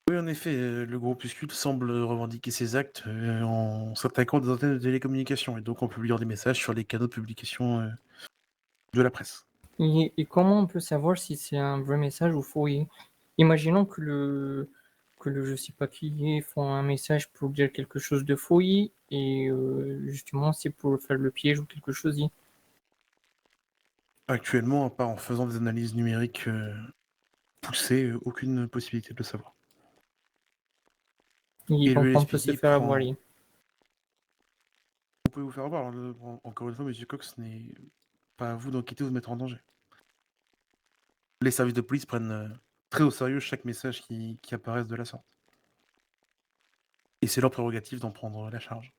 Oui, en effet, le groupuscule semble revendiquer ses actes en s'attaquant des antennes de télécommunications et donc en publiant des messages sur les canaux de publication de la presse. Et comment on peut savoir si c'est un vrai message ou faux? Imaginons que le je sais pas qui font un message pour dire quelque chose de faux et justement c'est pour faire le piège ou quelque chose. Actuellement, à part en faisant des analyses numériques poussées, aucune possibilité de le savoir. Et donc on peut se faire avoir. Vous pouvez vous faire avoir. Encore une fois, Monsieur Cox, ce n'est pas à vous d'enquêter ou de mettre en danger. Les services de police prennent très au sérieux chaque message qui apparaisse de la sorte. Et c'est leur prérogative d'en prendre la charge.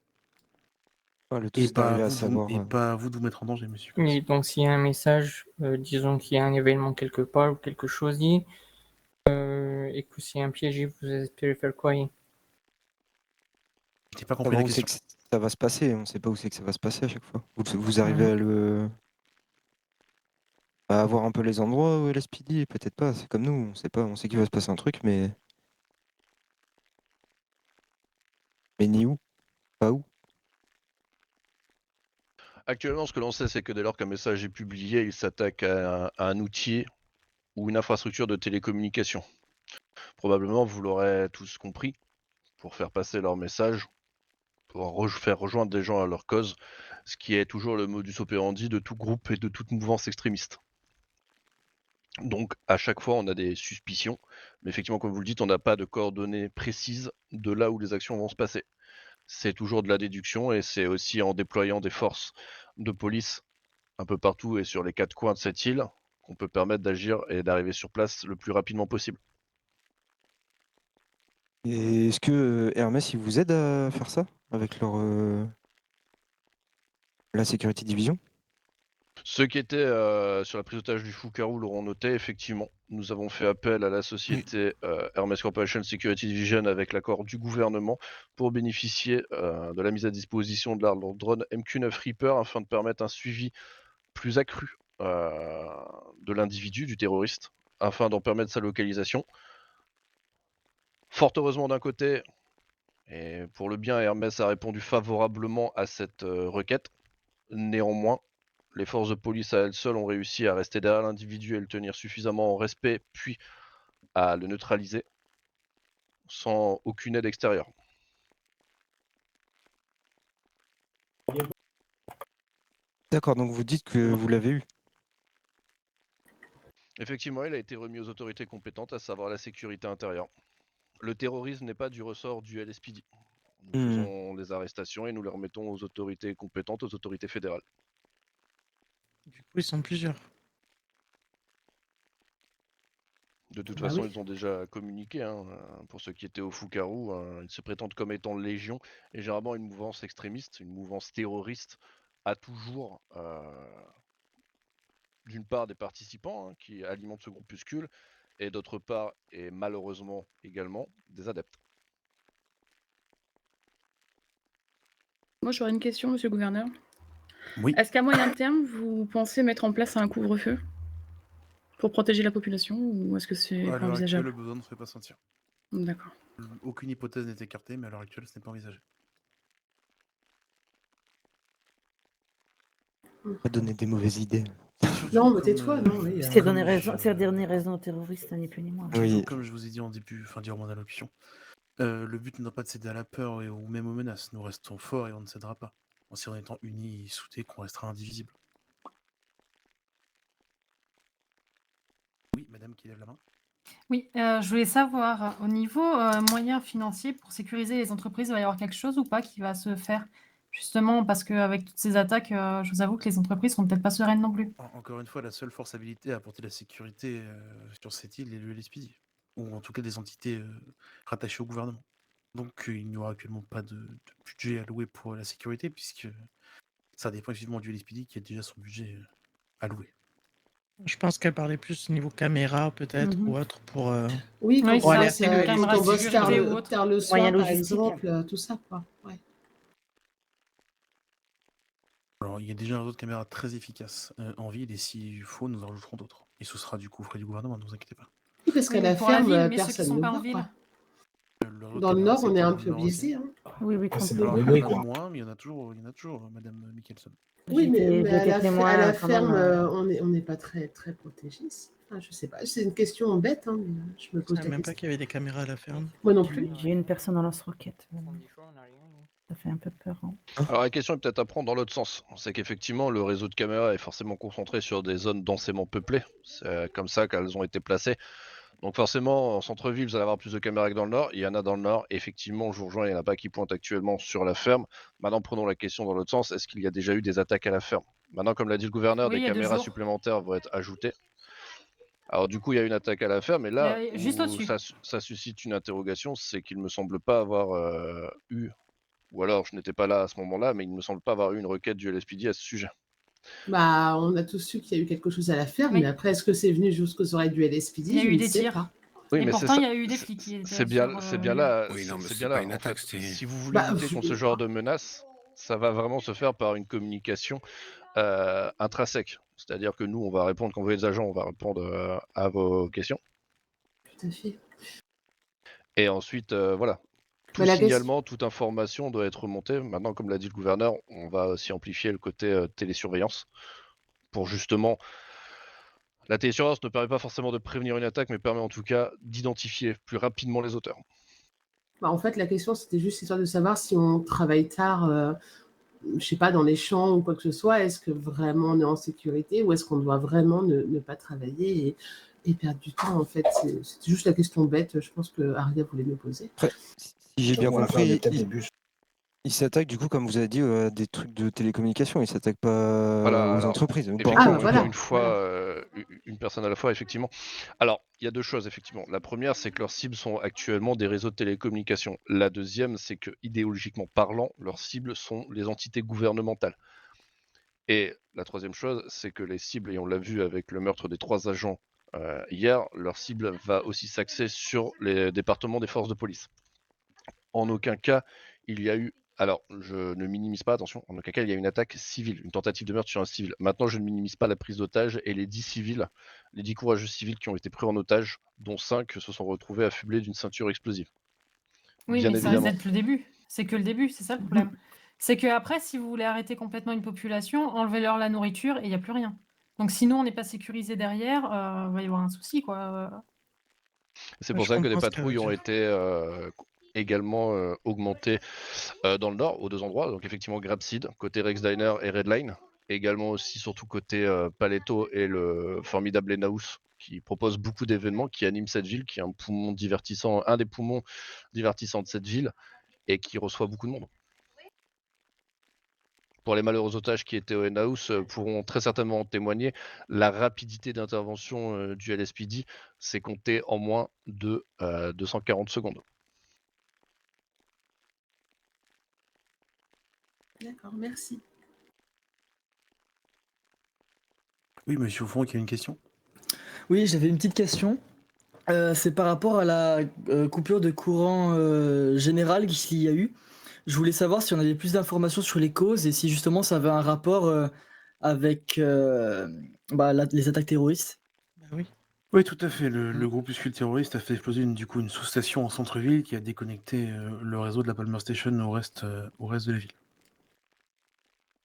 Et pas à vous de vous mettre en danger, monsieur. Et donc s'il y a un message, disons qu'il y a un événement quelque part ou quelque chose, et que c'est un piège, vous espérez faire quoi? J'ai pas Ah compris bah, la on sait question. que ça va se passer, on sait pas où c'est que ça va se passer à chaque fois. Vous arrivez à voir un peu les endroits où est l'SPD, peut-être pas, c'est comme nous, on sait pas, on sait qu'il va se passer un truc, mais ni où, pas où. Actuellement, ce que l'on sait, c'est que dès lors qu'un message est publié, il s'attaque à un outil ou une infrastructure de télécommunication. Probablement, vous l'aurez tous compris, pour faire passer leur message, pour faire rejoindre des gens à leur cause, ce qui est toujours le modus operandi de tout groupe et de toute mouvance extrémiste. Donc, à chaque fois, on a des suspicions, mais effectivement, comme vous le dites, on n'a pas de coordonnées précises de là où les actions vont se passer. C'est toujours de la déduction et c'est aussi en déployant des forces de police un peu partout et sur les 4 coins de cette île qu'on peut permettre d'agir et d'arriver sur place le plus rapidement possible. Et est-ce que Hermès, il vous aide à faire ça avec leur la Security Division? Ceux qui étaient sur la prise d'otage du Foucarou l'auront noté, effectivement. Nous avons fait appel à la société Hermès Corporation Security Division avec l'accord du gouvernement pour bénéficier de la mise à disposition de leur drone MQ-9 Reaper afin de permettre un suivi plus accru de l'individu, du terroriste, afin d'en permettre sa localisation. Fort heureusement d'un côté, et pour le bien, Hermès a répondu favorablement à cette requête. Néanmoins, les forces de police à elles seules ont réussi à rester derrière l'individu et le tenir suffisamment en respect, puis à le neutraliser sans aucune aide extérieure. D'accord, donc vous dites que vous l'avez eu. Effectivement, il a été remis aux autorités compétentes, à savoir la sécurité intérieure. Le terrorisme n'est pas du ressort du LSPD. Nous faisons des arrestations et nous les remettons aux autorités compétentes, aux autorités fédérales. Du coup, ils sont plusieurs. De toute Bah façon, oui. ils ont déjà communiqué, hein, pour ceux qui étaient au Foucarou, ils se prétendent comme étant légion, et généralement une mouvance extrémiste, une mouvance terroriste, a toujours, d'une part des participants qui alimentent ce groupuscule, et d'autre part, et malheureusement également, des adeptes. Moi, j'aurais une question, monsieur le gouverneur. Oui. Est-ce qu'à moyen terme, vous pensez mettre en place un couvre-feu pour protéger la population ou est-ce que c'est À pas l'heure actuelle, envisageable? le besoin ne se fait pas sentir. D'accord. Aucune hypothèse n'est écartée, mais à l'heure actuelle, ce n'est pas envisagé. Pas donner des mauvaises idées. Non, mais tais-toi, non, oui. C'est donner raison aux terroristes, ni plus ni moins. Oui. Comme je vous ai dit en début, durant mon allocution, le but n'est pas de céder à la peur ou même aux menaces. Nous restons forts et on ne cédera pas. C'est en étant unis et soudés qu'on restera indivisible. Oui, madame qui lève la main. Oui, je voulais savoir, au niveau moyens financiers pour sécuriser les entreprises, il va y avoir quelque chose ou pas qui va se faire? Justement, parce qu'avec toutes ces attaques, je vous avoue que les entreprises sont peut-être pas sereines non plus. Encore une fois, la seule force habilitée à apporter la sécurité sur cette île est le LSPD, ou en tout cas des entités rattachées au gouvernement. Donc il n'y aura actuellement pas de budget alloué pour la sécurité, puisque ça dépend effectivement du LSPD qui a déjà son budget alloué. Je pense qu'elle parlait plus niveau caméra, peut-être, ou autre, pour. Oui, pour comme ça, alerter le quand on bosse tard le soir, Moyen par logistique. exemple, tout ça, quoi. Ouais. Alors il y a déjà d'autres caméras très efficaces en ville, et s'il faut, nous en rajouterons d'autres. Et ce sera du coup frais du gouvernement, ne vous inquiétez pas. Oui, parce qu'à Oui, la pour la ferme, ville, mais ceux qui personne sont ne pas en voit, ville. quoi. Dans le Nord, on est un peu biaisé. Hein. Oui, oui, Alors, il y en a moins, mais il y en a toujours, madame Michelson. Oui, mais à la, à la quand ferme, même, on n'est pas très protégé. Enfin, je sais pas, c'est une question bête, hein, mais je me pose Je la savais même pas question. qu'il y avait des caméras à la ferme. Moi non plus. J'ai une personne en lance-roquette. Ça fait un peu peur. Hein. Alors la question est peut-être à prendre dans l'autre sens. C'est qu'effectivement, le réseau de caméras est forcément concentré sur des zones densément peuplées. C'est comme ça qu'elles ont été placées. Donc forcément, en centre-ville, vous allez avoir plus de caméras que dans le nord. Il y en a dans le nord. Et effectivement, je vous rejoins, il n'y en a pas qui pointent actuellement sur la ferme. Maintenant, prenons la question dans l'autre sens. Est-ce qu'il y a déjà eu des attaques à la ferme? Maintenant, comme l'a dit le gouverneur, Oui, il des y a 2 caméras jours. supplémentaires vont être ajoutées. Alors du coup, il y a une attaque à la ferme. Et là, Juste où au-dessus. ça suscite une interrogation, c'est qu'il ne me semble pas avoir eu, ou alors je n'étais pas là à ce moment-là, mais il ne me semble pas avoir eu une requête du LSPD à ce sujet. Bah, on a tous su qu'il y a eu quelque chose à la ferme, mais après, est-ce que c'est venu jusqu'aux oreilles du LSPD? Il y a Je eu ne des sais tirs. pas. Oui, Et mais c'est pourtant, ça. il y a eu des flics qui étaient C'est bien, sur c'est bien lieu. là. Oui, non, mais C'est c'est bien pas là. une En attaque, fait, c'est. si vous voulez Bah, lutter contre ce genre de menaces, ça va vraiment se faire par une communication intrinsèque. C'est-à-dire que nous, on va répondre quand vous êtes agents, on va répondre à vos questions. Tout à fait. Et ensuite, voilà. Tout Bah, la question... signalement, toute information doit être remontée. Maintenant, comme l'a dit le gouverneur, on va aussi amplifier le côté télésurveillance pour justement. La télésurveillance ne permet pas forcément de prévenir une attaque, mais permet en tout cas d'identifier plus rapidement les auteurs. Bah, en fait, la question, c'était juste histoire de savoir si on travaille tard, je sais pas, dans les champs ou quoi que ce soit, est-ce que vraiment on est en sécurité ou est-ce qu'on doit vraiment ne pas travailler et perdre du temps, en fait. C'est juste la question bête, je pense que Aria voulait me poser. Après, si j'ai bien On va faire compris, peut-être des bus. il s'attaque du coup, comme vous avez dit, à des trucs de télécommunication. Il s'attaque pas Voilà, aux alors, entreprises. Pas effectivement, encore, du encore coup. une fois, une personne à la fois, effectivement. Alors, il y a deux choses, effectivement. La première, c'est que leurs cibles sont actuellement des réseaux de télécommunications. La deuxième, c'est que, idéologiquement parlant, leurs cibles sont les entités gouvernementales. Et la troisième chose, c'est que les cibles, et on l'a vu avec le meurtre des 3 agents hier, leur cible va aussi s'axer sur les départements des forces de police. En aucun cas, il y a eu. Alors, je ne minimise pas, attention, en aucun cas, il y a une attaque civile, une tentative de meurtre sur un civil. Maintenant, je ne minimise pas la prise d'otage et les 10 civils, les 10 courageux civils qui ont été pris en otage, dont 5 se sont retrouvés affublés d'une ceinture explosive. Oui, Bien mais ça reste évidemment. d'être le début. C'est que le début, c'est ça le problème. C'est que après, si vous voulez arrêter complètement une population, enlevez-leur la nourriture et il n'y a plus rien. Donc sinon, on n'est pas sécurisé derrière, il va y avoir un souci, quoi. C'est Ouais, pour je ça que des comprends ce qu'elle veut patrouilles ont dire. été également augmentées dans le nord, aux 2 endroits. Donc effectivement, Grabseed, côté Rex Diner et Redline. Également aussi, surtout côté Paletto et le formidable Enaus, qui propose beaucoup d'événements, qui anime cette ville, qui est un poumon divertissant, un des poumons divertissants de cette ville, et qui reçoit beaucoup de monde. Pour les malheureux otages qui étaient au Henhouse pourront très certainement en témoigner. La rapidité d'intervention du LSPD s'est comptée en moins de 240 secondes. D'accord, merci. Oui, monsieur Fond, qui a une question. Oui, j'avais une petite question. C'est par rapport à la coupure de courant générale qu'il y a eu. Je voulais savoir si on avait plus d'informations sur les causes et si justement ça avait un rapport avec les attaques terroristes. Oui, tout à fait. Le groupuscule terroriste a fait exploser une sous-station en centre-ville qui a déconnecté le réseau de la Palmer Station au reste de la ville.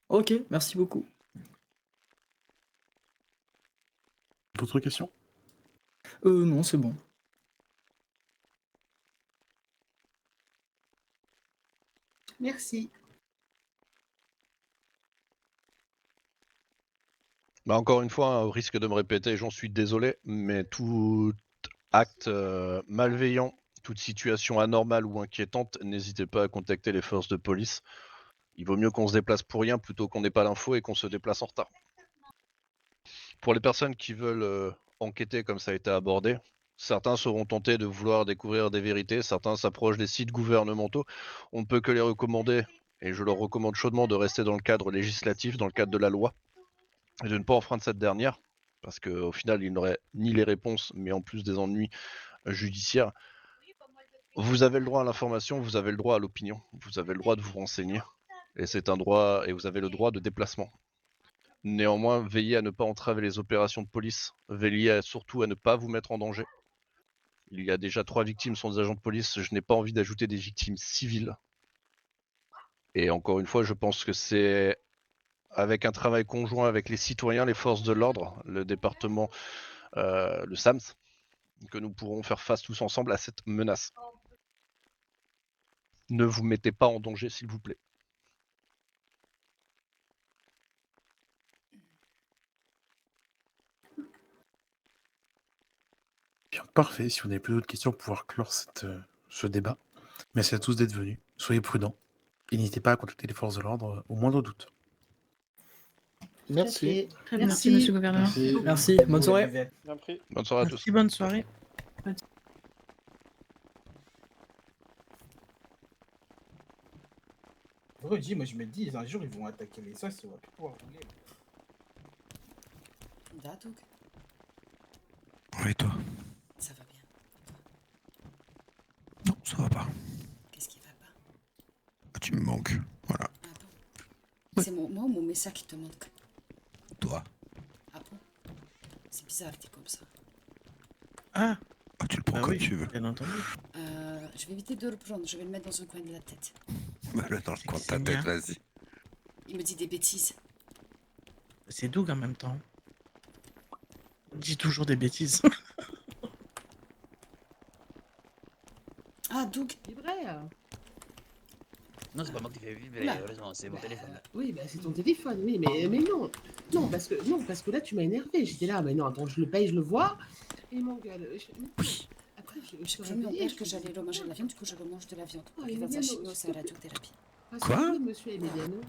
Ok, merci beaucoup. D'autres questions? Non, c'est bon. Merci. Bah encore une fois, au risque de me répéter, j'en suis désolé, mais tout acte malveillant, toute situation anormale ou inquiétante, n'hésitez pas à contacter les forces de police. Il vaut mieux qu'on se déplace pour rien plutôt qu'on n'ait pas l'info et qu'on se déplace en retard. Pour les personnes qui veulent enquêter comme ça a été abordé, certains seront tentés de vouloir découvrir des vérités, certains s'approchent des sites gouvernementaux. On ne peut que les recommander, et je leur recommande chaudement de rester dans le cadre législatif, dans le cadre de la loi, et de ne pas enfreindre cette dernière, parce qu'au final, ils n'auraient ni les réponses, mais en plus des ennuis judiciaires. Vous avez le droit à l'information, vous avez le droit à l'opinion, vous avez le droit de vous renseigner, et c'est un droit, et vous avez le droit de déplacement. Néanmoins, veillez à ne pas entraver les opérations de police, veillez surtout à ne pas vous mettre en danger. Il y a déjà 3 victimes, sont des agents de police, je n'ai pas envie d'ajouter des victimes civiles. Et encore une fois, je pense que c'est avec un travail conjoint avec les citoyens, les forces de l'ordre, le département, le SAMS, que nous pourrons faire face tous ensemble à cette menace. Ne vous mettez pas en danger, s'il vous plaît. Bien, parfait. Si vous n'avez plus d'autres questions pour pouvoir clore ce débat. Merci à tous d'être venus. Soyez prudents. Et n'hésitez pas à contacter les forces de l'ordre au moindre doute. Merci. Très bien. Merci, monsieur le gouverneur. Merci, bonne soirée. Bonne soirée à tous. Merci, bonne soirée. Redis, moi je me dis, un jour ils vont attaquer les SAS, on va plus pouvoir rouler. Datuk, Oui, toi. ça va bien. qui me manque. Voilà. C'est moi ou mon message qui te manque? Toi. Ah bon? C'est bizarre, t'es comme ça. Ah, tu le prends comme tu veux. bien entendu. Je vais éviter de le prendre, je vais le mettre dans un coin de la tête. Mets-le dans le coin de ta tête, vas-y. Il me dit des bêtises. C'est Doug en même temps. Il dit toujours des bêtises. Ah, Doug. C'est vrai. Non, c'est pas moi qui fais vibrer, Oula. heureusement, c'est mon téléphone. Oui, bah, c'est ton téléphone, oui, mais non. Non, parce que là, tu m'as énervé. J'étais là, mais non, attends, je le paye, je le vois. Et il m'engueule. Après, J'ai prévenu mon père que j'allais remanger de la viande, du coup je remange de la viande. Ah, Il va Emiliano, chimio, c'est la radiothérapie. Quoi? Monsieur Emiliano.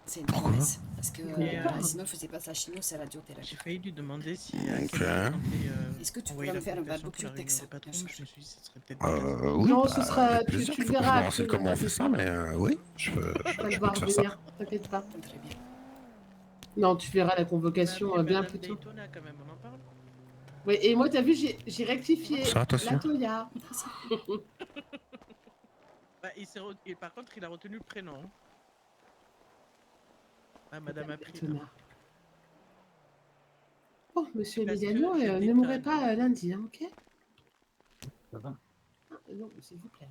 C'est une promesse. Parce que Mais, sinon, il faisait pas sa chimio, c'est la radiothérapie. J'ai failli lui demander si. Est-ce que tu pourrais me faire un barbecue texan? Je me suis dit, ce serait peut-être. Oui, Non, bah, ce sera. avec plaisir. Tu Faut que je me verras. renseigne comment on fait ça, mais oui, je peux le te voir faire ça. venir, t'inquiète pas. Non, tu verras la convocation bien plus tôt. Oui, et moi, t'as vu, j'ai rectifié. Ça, attention. La Toya. Bah, et par contre, il a retenu le prénom. Ah, madame a pris. Oh, monsieur Parce que Emiliano, j'ai ne des mourrez tonnes. pas lundi, hein, ok? Ça va? Non, s'il vous plaît.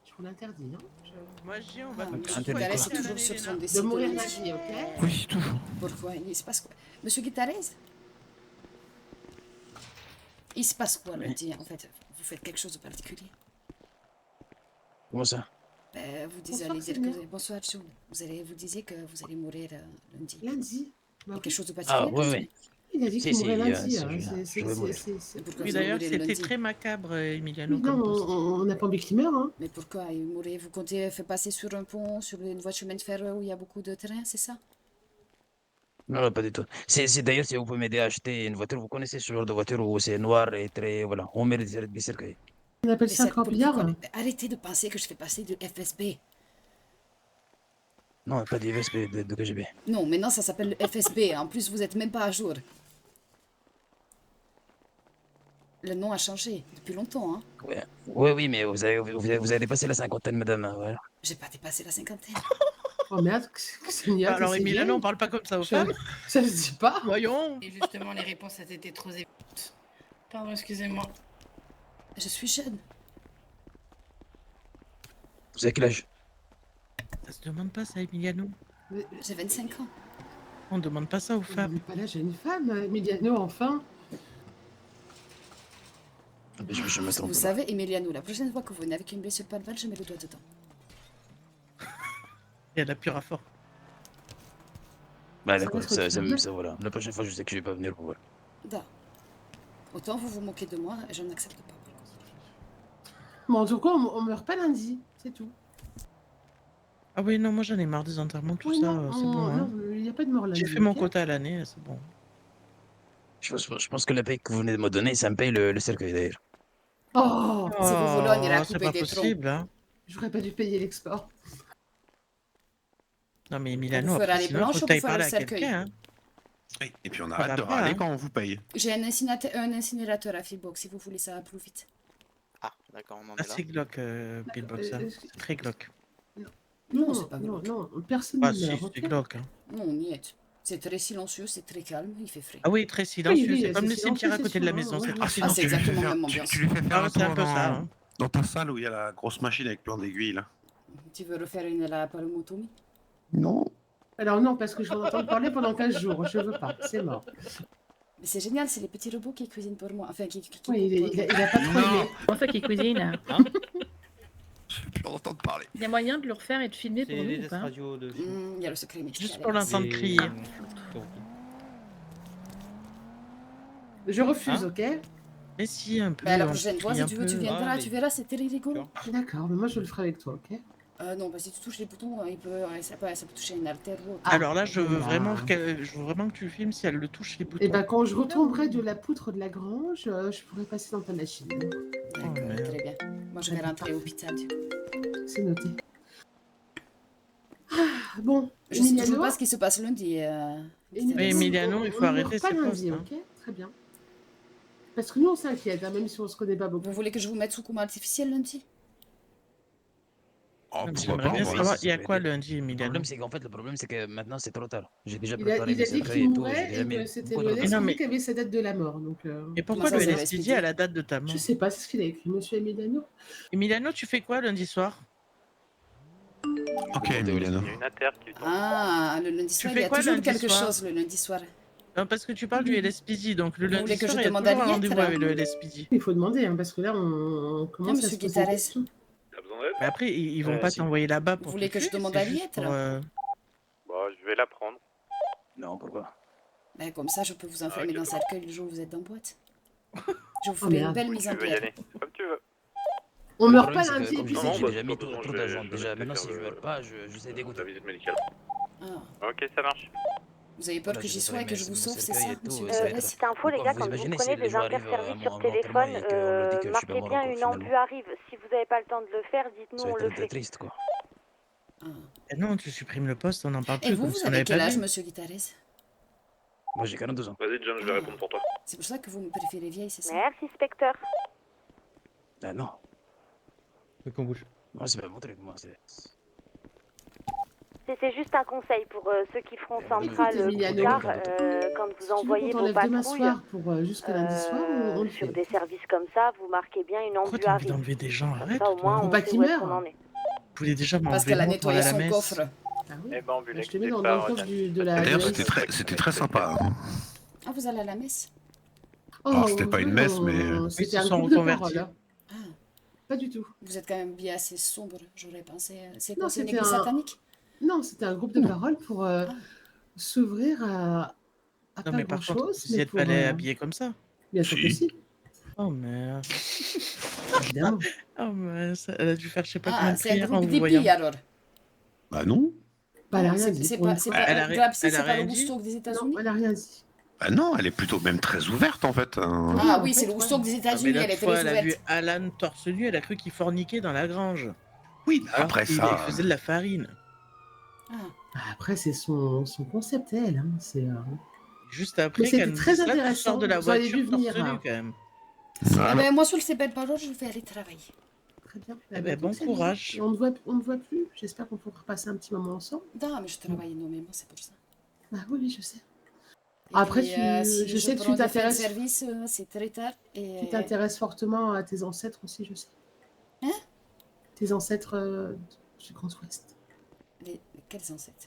Je vous l'interdis, hein? Moi, j'y on va. Monsieur Guitarès est toujours sur son décès. De mourir lundi, ok? Oui, toujours. Pourquoi? Il se passe quoi? Monsieur Guitarès? Il se passe quoi lundi, en fait? Vous faites quelque chose de particulier? Comment ça? Vous disiez, Bonsoir, allez dire Seigneur. que... Bonsoir, John. Vous disiez que vous allez mourir lundi. Lundi? Bah, Quelque chose de Ah, particulier? oui, oui. Il a dit Si, qu'il mourrait si, lundi. si, hein, je vais mourir. Pourquoi Oui, vous d'ailleurs, mourrez c'était lundi? très macabre, Emiliano. Oui, non, comme poste. on n'a pas envie qu'il meure, hein. Mais pourquoi il mourrait? Vous comptez faire passer sur un pont, sur une voie de chemin de fer où il y a beaucoup de trains, c'est ça? Non, non, pas du tout. C'est d'ailleurs, si vous pouvez m'aider à acheter une voiture, vous connaissez ce genre de voiture où c'est noir et très. Voilà, on met des cercueils. On appelle Mais ça un pourquoi- corbillard. Arrêtez de penser que je fais passer de FSB. Non, pas d'IVSP, de KGB. Non, maintenant ça s'appelle le FSB. En plus, vous êtes même pas à jour. Le nom a changé depuis longtemps, hein. Ouais. Oui, mais vous avez dépassé la cinquantaine, madame. Voilà. J'ai pas dépassé la cinquantaine. Oh merde, c'est une Alors, Emiliano, on parle pas comme ça aux femmes. Ça se dit pas. Voyons. Et justement, les réponses elles étaient trop évidentes. Pardon, excusez-moi. Je suis jeune. Vous avez quel âge? Ça se demande pas ça, Emiliano. J'ai 25 ans. On demande pas ça aux Vous femmes. n'êtes pas là, j'ai une femme, Emiliano, enfin. Je me sens Vous savez, Emiliano, la prochaine fois que vous venez avec une blessure par balle, je mets le doigt dedans. Il y a de la pure à fort. Bah, d'accord, va se retrouver. ça, voilà. La prochaine fois, je sais que je vais pas venir pour voir. Da. Autant vous vous moquez de moi, et je n'accepte pas. Bon, en tout cas, on meurt pas lundi, c'est tout. Ah oui, non, moi j'en ai marre des enterrements, tout Oui, ça, non, c'est bon. Hein. il n'y a pas de mort lundi. J'ai fait mon ok. quota à l'année, c'est bon. Je pense que le paye que vous venez de me donner, ça me paye le cercueil d'ailleurs. Oh, Si vous voulez, on ira c'est couper pas des possible, troncs. hein. j'aurais pas dû payer l'export. Non, mais Vous Emiliano, ferez après, les sinon, blanches faut que ou t'ailles vous ferez parler le à cercueil? quelqu'un, hein. Oui, et puis on Pas arrête de d'après, râler hein. quand on vous paye. J'ai un incinérateur à Feelbox, si vous voulez ça plus vite. Ah, d'accord, on en Ah, c'est glauque, Pillbox, ça. C'est très glauque. Non, c'est pas non, non, personne Ah, ne si, meurt, c'est ok. glauque. Hein. Non, niet. C'est très silencieux, c'est très calme, il fait frais. Ah oui, très silencieux, oui, c'est comme le c'est cimetière à silencieux, côté de la c'est maison, sûr, c'est hein, trop ouais. Ah, silencieux. c'est exactement la même ambiance. Tu lui fais faire Ah, un c'est un tour peu ça, dans, hein. dans ta salle où il y a la grosse machine avec plein d'aiguilles là. Tu veux refaire une laparotomie? Non. Alors non, parce que je vais en entendre parler pendant 15 jours, je veux pas, c'est mort. Mais c'est génial, c'est les petits robots qui cuisinent pour moi. Enfin, qui Oui, il a pas trop Non. aimé. Comment ça qui cuisine? Hein? Je veux plus en entendre parler. Il y a moyen de le refaire et de filmer pour C'est nous les ou tests pas? radio de Il y a le secret médical. Juste pour l'entendre crier. Je refuse, Hein? ok? Mais si, un peu. Bah, la on prochaine fois, crie si un tu veux, tu peu. viendras, Ah, tu mais- verras, c'est très rigolo. D'accord, mais moi je le ferai avec toi, ok? Non, bah si tu touches les boutons, ça peut toucher une artère ou autre. Alors là, je veux Ah. vraiment que tu filmes si elle le touche les boutons. Et ben quand je retomberai de la poutre de la grange, je pourrai passer dans ta machine. D'accord, très bien. Moi, je vais rentrer à l'hôpital. du coup. C'est noté. Ah, bon, Je sais toujours Emiliano, pas ce qui se passe lundi. Mais Emiliano, il faut on ne arrêter meurt pas ses lundi, postes. ok? Très bien. Parce que nous on s'inquiète, hein, même si on se connaît pas beaucoup. Vous voulez que je vous mette sous coma artificiel lundi? Oh, J'aimerais bien savoir, il y a quoi lundi, Le Emiliano? problème, c'est que maintenant, c'est trop tard. J'ai déjà Il a, préparé il mes a dit secrets qu'il et tout. mourait J'ai déjà et mis que c'était beaucoup le d'informations. Non, mais- LSPD qui avait sa date de la mort. Donc, Et pourquoi ça, le c'est le LSPD SPD? à la date de ta mort? je sais pas, c'est ce qu'il a écrit, monsieur Emiliano. Emiliano, tu fais quoi lundi soir? Ok, Emiliano. Il y a une inter qui tombe. Ah, le lundi Tu soir, il y fais a quoi toujours lundi quelque soir? chose le lundi soir. Non, parce que tu parles du LSPD, donc le Vous lundi voulez que soir, je il y a demande toujours à un Liette, rendez-vous là avec le LSPD. Il faut demander, hein, parce que là, on commence à monsieur se poser des Guitares. questions. T'as besoin d'aide? Mais après, ils vont pas t'envoyer là-bas Vous pour voulez te que je tuer, demande c'est à juste Liette, pour, là Bon, je vais la prendre. Non, pourquoi? Ben, comme ça, je peux vous enfermer ok, dans un cercueil le jour où vous êtes en boîte. Je vous Oh, ferai une merde. belle mise en Tu veux y pierre. aller? Comme tu veux. On Le meurt problème, pas c'est que, lundi, et comme puis je c'est dis, j'ai tout. déjà mis de toute façon, trop je vais d'argent. Déjà, laisser maintenant, faire si je meurs pas, je sais dégoûter. la visite médicale. Ah. Ok, ça marche. Vous avez peur Voilà, que j'ai j'y sois et préparé que je mes vous sauve, c'est cercueils ça, et tout, monsieur et ça va être- Guitares? Petite info, les Pourquoi gars, vous quand vous imaginez prenez si les des gens arrivent interservices à sur m'enterrer téléphone, et qu'on me dit que je suis pas marquez mort bien encore, une finalement. ambu arrive. Si vous n'avez pas le temps de le faire, dites-nous, Ça va on être le très fait. triste, quoi. Eh non, tu supprimes le poste, on n'en parle Et plus vous, comme vous si on avez l'avait quel pas âge, vu. monsieur Guitares? Moi, j'ai 42 ans. Vas-y, John, je vais répondre pour toi. C'est pour ça que vous me préférez vieille, c'est ça? Merci, Spectre. Ah non. Faut qu'on bouge. Moi, c'est pas mon truc, moi. C'est... C'est juste un conseil pour ceux qui feront Écoute, centrale Emiliano, plus tard, quand vous Si tu veux envoyez qu'on vos t'enlève demain patrouilles, soir pour jusque lundi soir, on le sur fait. des services comme ça, vous marquez bien une Pourquoi ambu t'as envie arrive. d'enlever des gens? Comme Arrête, ça, au moins, toi. Faut pas on sait qu'il où est-ce meure. qu'on en est. Vous voulez déjà Parce m'enlever qu'elle a moi pour aller nettoyé à la son messe? coffre. Ah oui. Eh ben, Bah, je te mets dans le coffre de la. D'ailleurs, de la c'était liste. c'était très sympa. Hein. Ah, vous allez à la messe? Alors, c'était pas oui, une messe, mais. C'était se un sont groupe de reconvertis. parole. Hein. Ah, Pas du tout. vous êtes quand même bien assez sombre, j'aurais pensé. C'est Non, quoi, c'est une c'était église un. satanique? Non, c'était un groupe de parole pour s'ouvrir à Non, pas mais par contre, grand-chose, vous y mais êtes pour. pas allé habillé comme ça. Bien sûr que si, Oh merde. évidemment. Oh mince, elle a dû faire je sais pas combien Ah, de c'est un prières en groupe vous voyant. d'hippies alors. Bah non. Bah, elle a rien C'est dit. c'est pour pas, une c'est fois. pas, Elle a ri- Grapsy, elle a c'est pas rien le dit Woodstock des Non, États-Unis? elle a rien dit. Bah non, elle est plutôt même très ouverte en fait. hein. Ah en oui, fait, c'est le Woodstock des Ah, mais États-Unis, elle l'autre est fois, très elle a vu ouverte. Alan torse nu, elle a cru qu'il forniquait dans la grange. Oui, Alors après qu'il ça. faisait de la farine. Ah, Après, c'est son concept, elle. Hein. C'est. Juste Mais après, c'était qu'elle nous très dise là, tu intéressant. sors de la Vous auriez voiture dû torse venir. nu Hein. quand même. ah ben, moi, sur le CPL parole, je vais aller travailler. Très bien. Eh ben, bon c'est bien. courage. Et on ne voit plus. J'espère qu'on pourra passer un petit moment ensemble. Non, mais je travaille énormément, c'est pour ça. Ah oui, oui, je sais. Et Après, puis, si je sais que prends tu des fins de t'intéresses. service, c'est très tard. Et... Tu t'intéresses fortement à tes ancêtres aussi, je sais. Hein? Tes ancêtres du Grand Ouest. Quels ancêtres?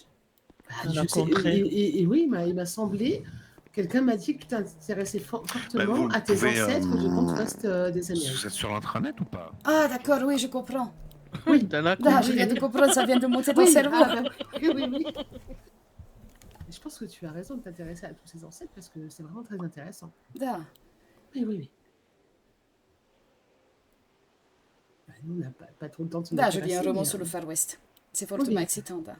Bah, On je a sais, rencontré. et oui, il m'a semblé. Quelqu'un m'a dit que tu t'intéressais fortement vous à tes pouvez, ancêtres du Grand Ouest des Amériques. Vous êtes sur l'intranet ou pas? Ah, d'accord, oui, je comprends. Oui, T'en as Là, je compris. viens de comprendre, ça vient de monter dans le oui, cerveau. ah, bah, oui. Je pense que tu as raison de t'intéresser à tous ces ancêtres parce que c'est vraiment très intéressant. Da. Oui. Bah, nous, on n'a pas trop le temps de se Da, je m'intéresser, lis un roman mais, sur le Far West. C'est oui. fortement excitant, da.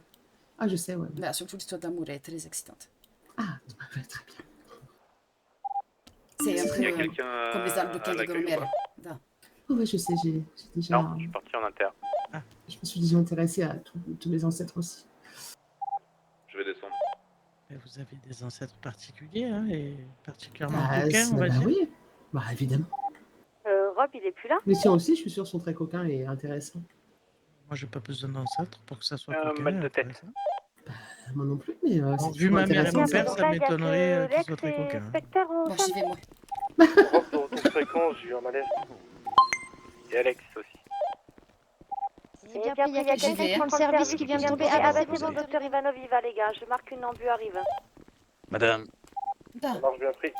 Ah, je sais, ouais. Da, surtout l'histoire d'amour est très excitante. Ah, très bien. C'est un Il y a peu quelqu'un comme les arbres de à Ken de l'accueil ou Goromère. pas? Da. Oh, ouais, je sais, j'ai déjà. Non, je suis parti en inter. Je me suis déjà intéressée à tous mes ancêtres aussi. Je vais descendre. Mais vous avez des ancêtres particuliers, hein, et particulièrement Bah, coquins, on va dire. oui, bah évidemment. Rob, il est plus là? Les siens aussi, je suis sûre, sont très coquins et intéressants. Moi, j'ai pas besoin d'ancêtres pour que ça soit coquin. mal de et tête. intéressant. Moi non plus, mais Bon, c'est vu toujours ma mère et intéressant. mon Bien, père, pour ça ça, il y a m'étonnerait que qu'ils soient Lex très et coquins. Spectre au Bon, j'y centre. vais, moi. Rob de retour de fréquence, j'ai eu un malaise. Et Alex aussi. Et bien après, il y a quelqu'un qui prend le service qui vient de tomber. Ah bah c'est bon, docteur Ivanov, il va les gars. Je marque une ambu arrive. Madame, Da. Ça marche bien pris.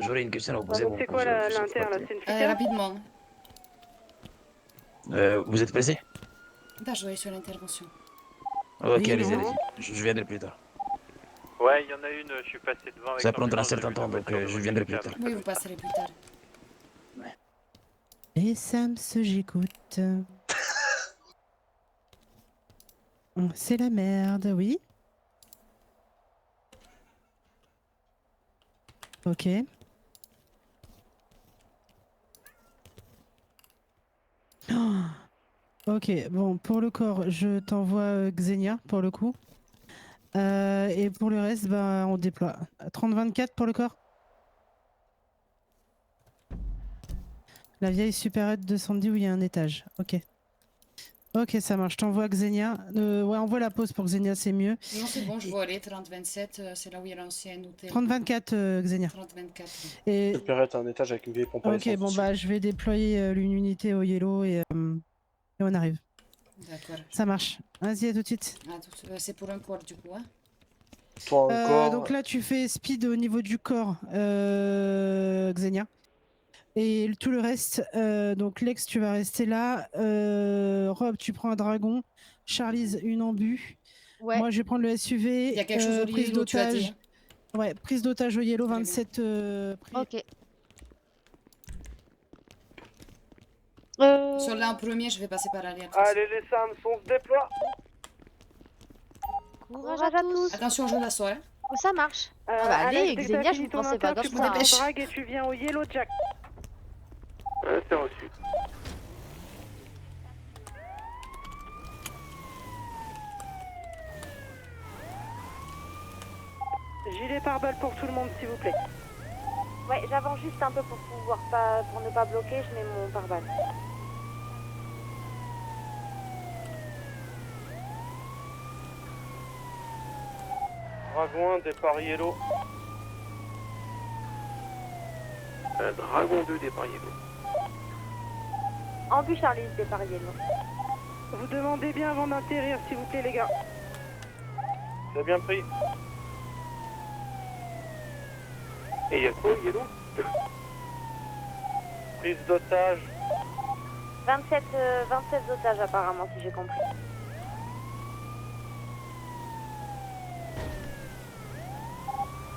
j'aurais une question à vous poser. bon, C'est quoi je sais l'inter pas. là? C'est une flic? Rapidement. Vous êtes pressé? Da, je dois aller sur l'intervention. Ok, Oui, allez-y, non. allez-y. Je viendrai plus tard. Ouais, il y en a une, je suis passé devant avec Ça prendra un l'ambulance, certain j'ai vu temps, la donc voiture de je viendrai plus Monica. tard. Oui, vous passerez plus tard. Et Sams, j'écoute. C'est la merde, oui. Ok. Oh, ok, bon, pour le corps, je t'envoie Xenia, pour le coup. Et pour le reste, bah, on déploie. 30-24 pour le corps. La vieille supérette de Sandy où il y a un étage. Ok. Ok, ça marche. Je t'envoie Xenia. Ouais, envoie la pause pour Xenia, c'est mieux. Non, c'est bon, je vois aller. 30-27, c'est là où il y a l'ancien hôtel. 30-24, Xenia. 30-24. Et... Le père est un étage avec une vieille pompe à Ok, essence bon, dessus. bah, je vais déployer une unité au yellow et on arrive. D'accord. Ça marche. Vas-y, à tout de suite. C'est pour un corps, du coup, hein. Toi encore. Donc là, tu fais speed au niveau du corps, Xenia. Et tout le reste, donc Lex, tu vas rester là. Rob, tu prends un dragon. Charlize, une ambu. Ouais. Moi, je vais prendre le SUV. Il y a quelque chose au prise yellow, tu as dit, d'otage. hein. Ouais, prise d'otage au yellow, Très 27. Ok. Sur là en premier, je vais passer par l'arrière. Allez les Sams, on se déploie. Courage à tous. Attention, je l'assois. Hein. Ça marche. Ah bah allez, Alex, dès que t'as Xenia, je fini vous ton pensais pas inter, comme tu ça. prends ton drag et tu viens au Yellow Jack. C'est reçu. Gilet pare-balles pour tout le monde, s'il vous plaît. Ouais, j'avance juste un peu pour ne pas bloquer, je mets mon pare-balles. Dragon 1, départ Yellow. Dragon 2, départ Yellow. Ambu Charlize, départ yellow. Vous demandez bien avant d'atterrir, s'il vous plaît, les gars. C'est bien pris. Et il y a quoi, Yellow? Prise d'otage. 27 otages apparemment, si j'ai compris.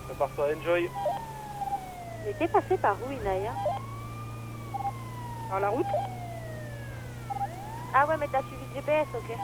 Prépare-toi, enjoy. Il était passé par où, Inaya? Par la route? Ah ouais, mais t'as suivi le GPS, ok.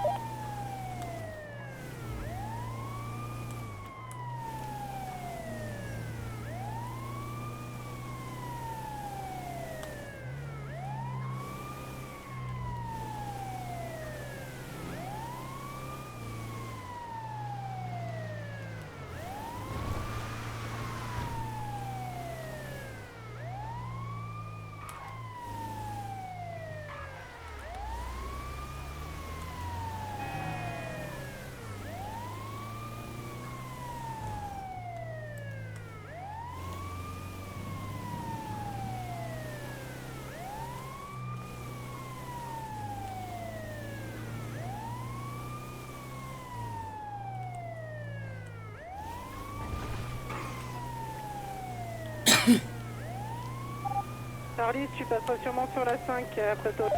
Charlie, tu passeras sûrement sur la 5 après toi.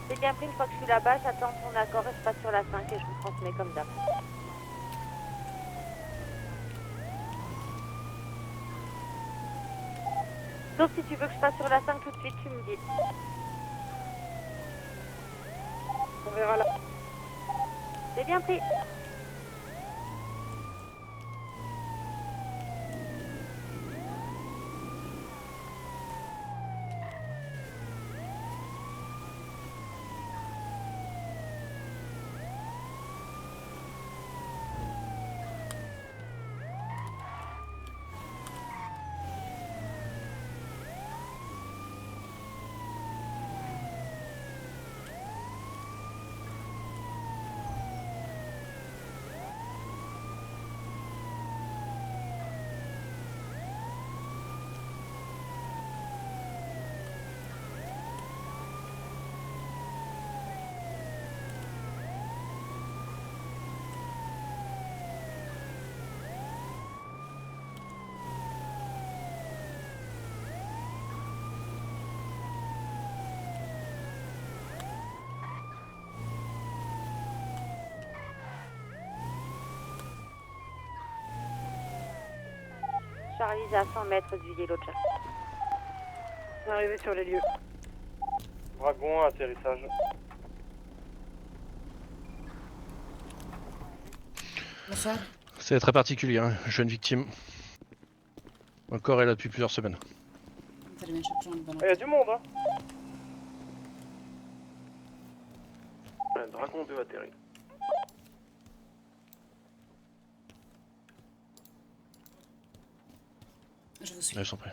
C'est bien pris, une fois que je suis là-bas, j'attends ton accord et je passe sur la 5 et je vous transmets comme d'hab. Sauf si tu veux que je passe sur la 5 tout de suite, tu me dis. On verra là. C'est bien pris. Charlie à 100 mètres du Yellow Jack. Arrivé sur les lieux. Dragon, atterrissage. Bonsoir. C'est très particulier, hein. Jeune victime. Encore est là depuis plusieurs semaines. Très bien, je prends le bon. Il y a du monde, hein. Dragon 2 atterri. Je vous suis. Ouais, je t'en prie.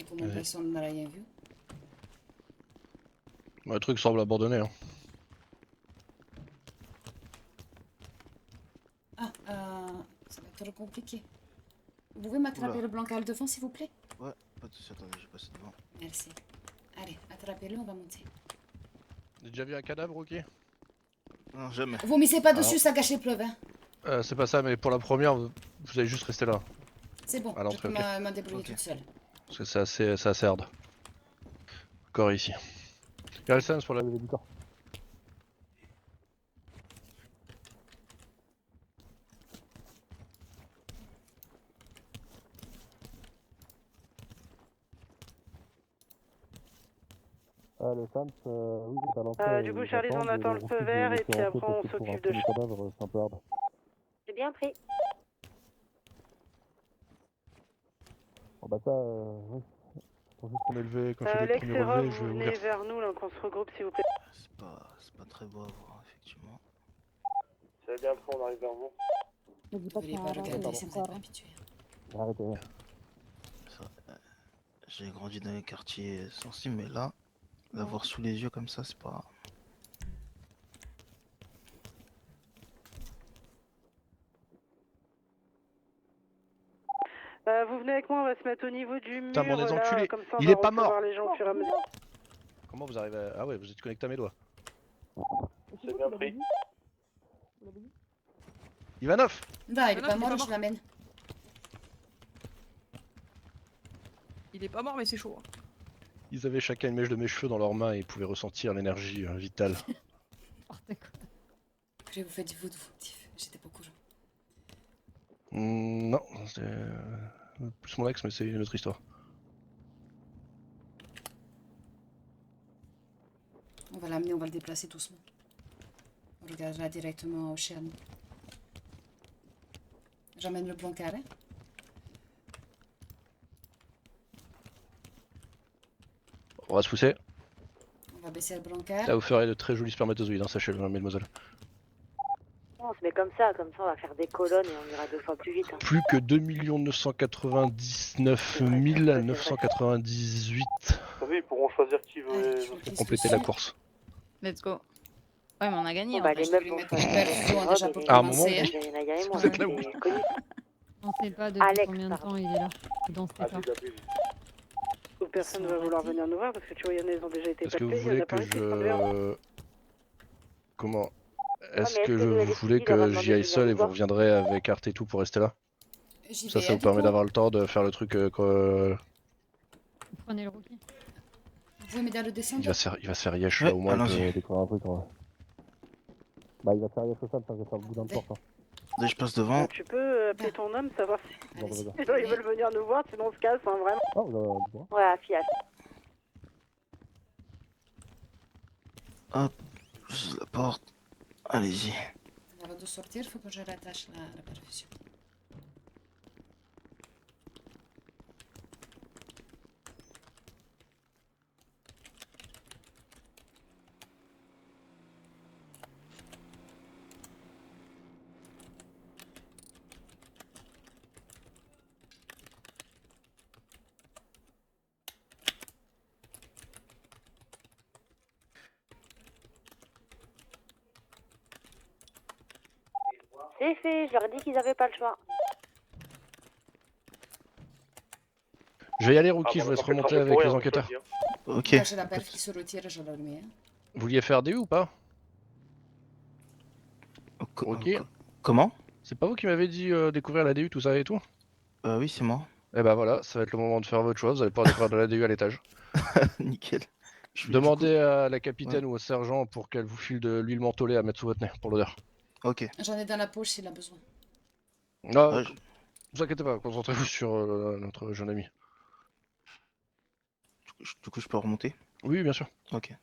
comment Ouais. personne n'a rien vu. Le truc semble abandonné. Hein. Ah, ça va être trop compliqué. Vous pouvez m'attraper Oula. le Blancal devant, s'il vous plaît? Ouais, pas de soucis, attendez, je vais passer devant. Merci. Allez, attrapez-le, on va monter. T'as déjà vu un cadavre, ok? Non, jamais. Vomissez pas Alors. dessus, ça gâche les pleuves, hein. C'est pas ça, mais pour la première, vous allez juste rester là. C'est bon, À je l'entrée, peux ok. m'en débrouiller toute seule. Parce que c'est assez hard. Encore ici. Il y a le sens pour la levée du corps. Le SAMS, oui, c'est à l'entrée. Du coup, Charlie, on attend le feu vert et puis après on s'occupe de cadavre, c'est un peu hard. J'ai bien pris. Bon bah ça, oui. Faut juste qu'on ait levé, quand je fais les Lex premiers et Rob, relevés, je vous vais venez ouvrir. vers nous là, qu'on se regroupe s'il vous plaît. C'est pas très beau à voir, effectivement. C'est bien pris, on arrive vers vous. Vous ne devriez pas regarder, si vous n'êtes pas habitué. Arrêtez. Ça, j'ai grandi dans les quartiers sensibles, mais là, l'avoir sous les yeux comme ça, c'est pas. Vous venez avec moi, on va se mettre au niveau du mur. Putain, bon, les là, enculés, comme ça, on il va est pas recevoir mort. les gens au fur et à mesure. Comment vous arrivez à... Ah ouais, vous êtes connecté à mes doigts. C'est bien pris. Ivanov! Va, il est pas mort, je l'amène. Il est pas mort, mais c'est chaud. hein. Ils avaient chacun une mèche de mes cheveux dans leurs mains et ils pouvaient ressentir l'énergie vitale. Après, vous faites du vaudou. J'étais pas au courant. Non, c'est plus mon ex, mais c'est une autre histoire. On va l'amener, on va le déplacer doucement. On regardera directement au chien. J'emmène le blanc carré. On va se pousser. On va baisser le brancard. Là, vous ferez de très jolis spermatozoïdes, hein, sachez-le, mademoiselle. On se met comme ça on va faire des colonnes et on ira 2 fois plus vite. hein. Plus que 2 999 998 Vous savez, ils pourront choisir qui veut. pour compléter la course. Let's go. Ouais, mais on a gagné. Bon, bah, en fait. les meufs vont choisir. À un moment, Naya et moi, c'est connu. On sait pas depuis Alex, combien de pardon. temps il est là, dans cet état. Ou personne ne va vouloir venir nous voir parce que tu vois, il y en a, ils ont déjà été Est-ce que palpés. vous Il y en voulez a pas que un qui se prend dehors. je... Comment? Est-ce mais que est-ce que vous les voulez filles leur que demandé j'y aille de seul venir et nous vous voir reviendrez avec Art et tout pour rester là? J'y Ça vais, vous du permet coup. d'avoir le temps de faire le truc Vous prenez le rookie. Vous pouvez m'aider à le descendre? il va se faire yesh Ouais, là au moins allons-y. de découvrir un truc. Bah, il va faire ça, ça va faire le bout d'un porte. Hein. Dès que je passe devant. Tu peux appeler ton homme, savoir si Allez-y. ils veulent venir nous voir, sinon on se casse, hein, vraiment. Ah, vous avez du droit. Ouais, fiat. Hop, j'ouvre la porte. Allez-y. Avant de sortir, il faut que je rattache la perfusion. C'est fait, je leur ai dit qu'ils avaient pas le choix. Je vais y aller, Rookie, je vous laisse remonter avec les enquêteurs. Ok. Là, j'ai la perf qui se retire et je la remets. Vous vouliez faire DU ou pas? Ok. Comment? C'est pas vous qui m'avez dit découvrir la DU, tout ça et tout? Oui, c'est moi. Eh bah voilà, ça va être le moment de faire votre choix, vous allez pouvoir découvrir de la DU à l'étage. Nickel. Demandez à la capitaine ou au sergent pour qu'elle vous file de l'huile mentholée à mettre sous votre nez, pour l'odeur. Ok. J'en ai dans la poche s'il a besoin. Non, Ouais, vous inquiétez pas, concentrez-vous sur notre jeune ami. Du coup, je peux remonter? Oui, bien sûr. Ok.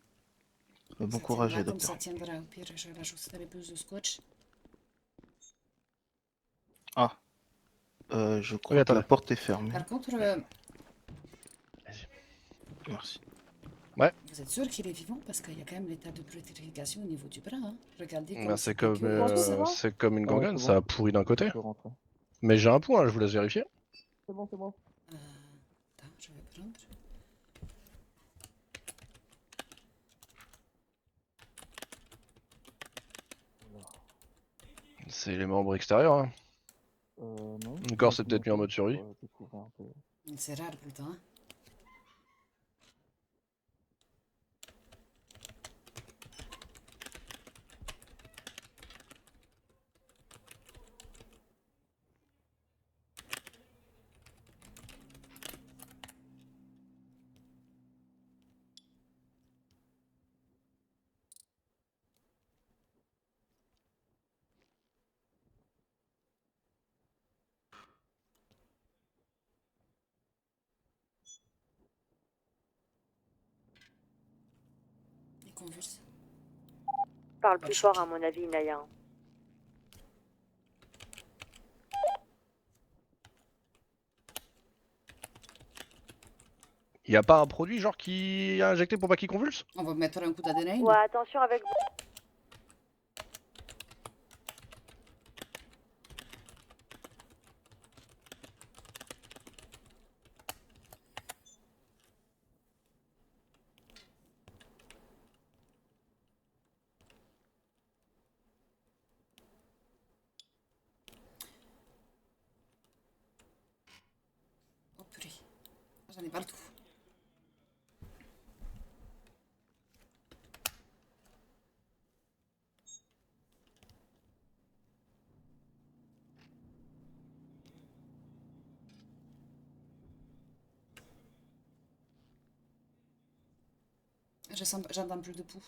Bon Ça courage, tiendra comme docteur. ça tiendra. Au pire, je rajouterai les bouses de scotch. Ah. Je crois Oui, que attendez. la porte est fermée. Par contre, Merci. Ouais. vous êtes sûr qu'il est vivant? Parce qu'il y a quand même l'état de putréfaction au niveau du bras. Hein. Regardez Bah, comme c'est comme, dégueu. c'est comme une Ah ouais, gangrène, c'est ça bon. a pourri d'un côté. Je peux rentrer. Mais j'ai un point, je vous laisse vérifier. C'est bon, c'est bon. Attends, je vais prendre. C'est les membres extérieurs. Hein. Non. Le corps s'est peut-être mis en mode survie. C'est rare putain. Hein. Il convulse. Parle plus fort, à mon avis, Naya. Y a pas un produit genre qui est injecté pour pas qu'il convulse? On va mettre un coup d'adrénaline. Ouais, attention avec vous. Oh purée. J'en ai pas le tout. J'entends plus de poux.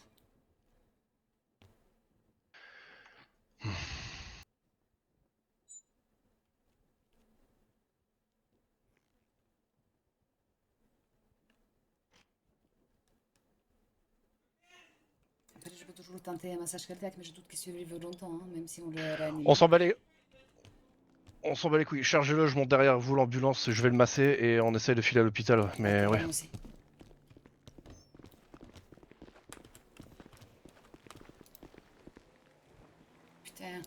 Après, je peux toujours tenter un massage cardiaque, mais je doute qu'il survive longtemps, hein, même si on le réanime. On s'en bat les... On s'en bat les couilles. Chargez-le, je monte derrière vous l'ambulance, je vais le masser et on essaye de filer à l'hôpital. Mais ouais. Aussi. Putain.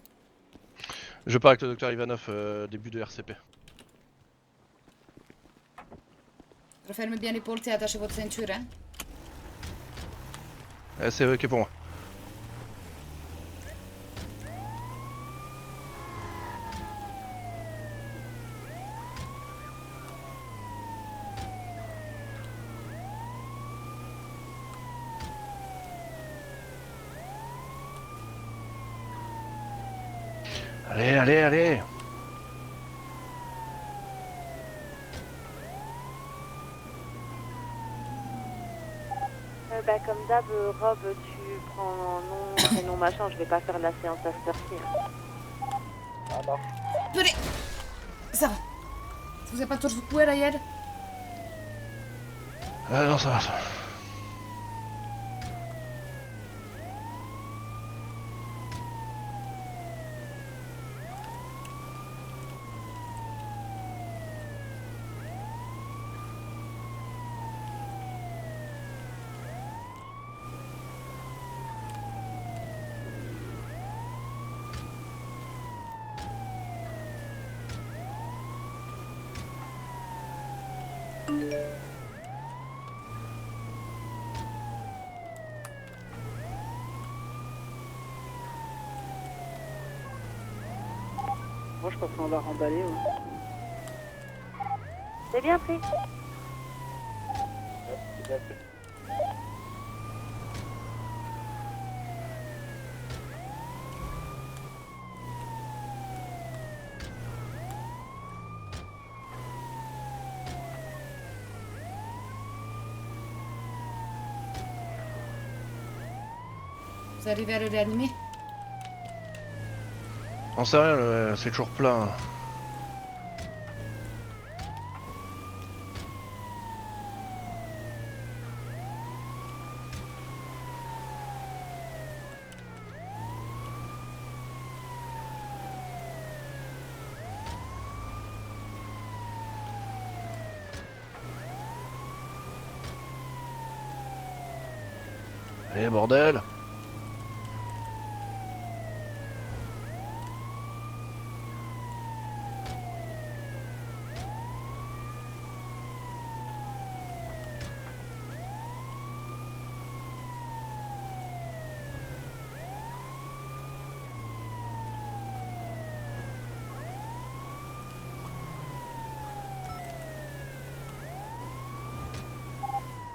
Je pars avec le docteur Ivanov, début de RCP. Referme bien l'épaule et attachez votre ceinture, hein. C'est ok pour moi. Allez, allez, allez! Bah, comme d'hab, Rob, tu prends nom, prénom, machin, je vais pas faire la séance à cette heure-ci. Alors. Purée. Ça va. Ça vous a pas trop secoué là hier? Ah non, ça va, ça va. Moi, je pense qu'on va remballer. Ouais. C'est bien pris. Vous arrivez à le réanimer? On sait rien, c'est toujours plein. Allez, bordel!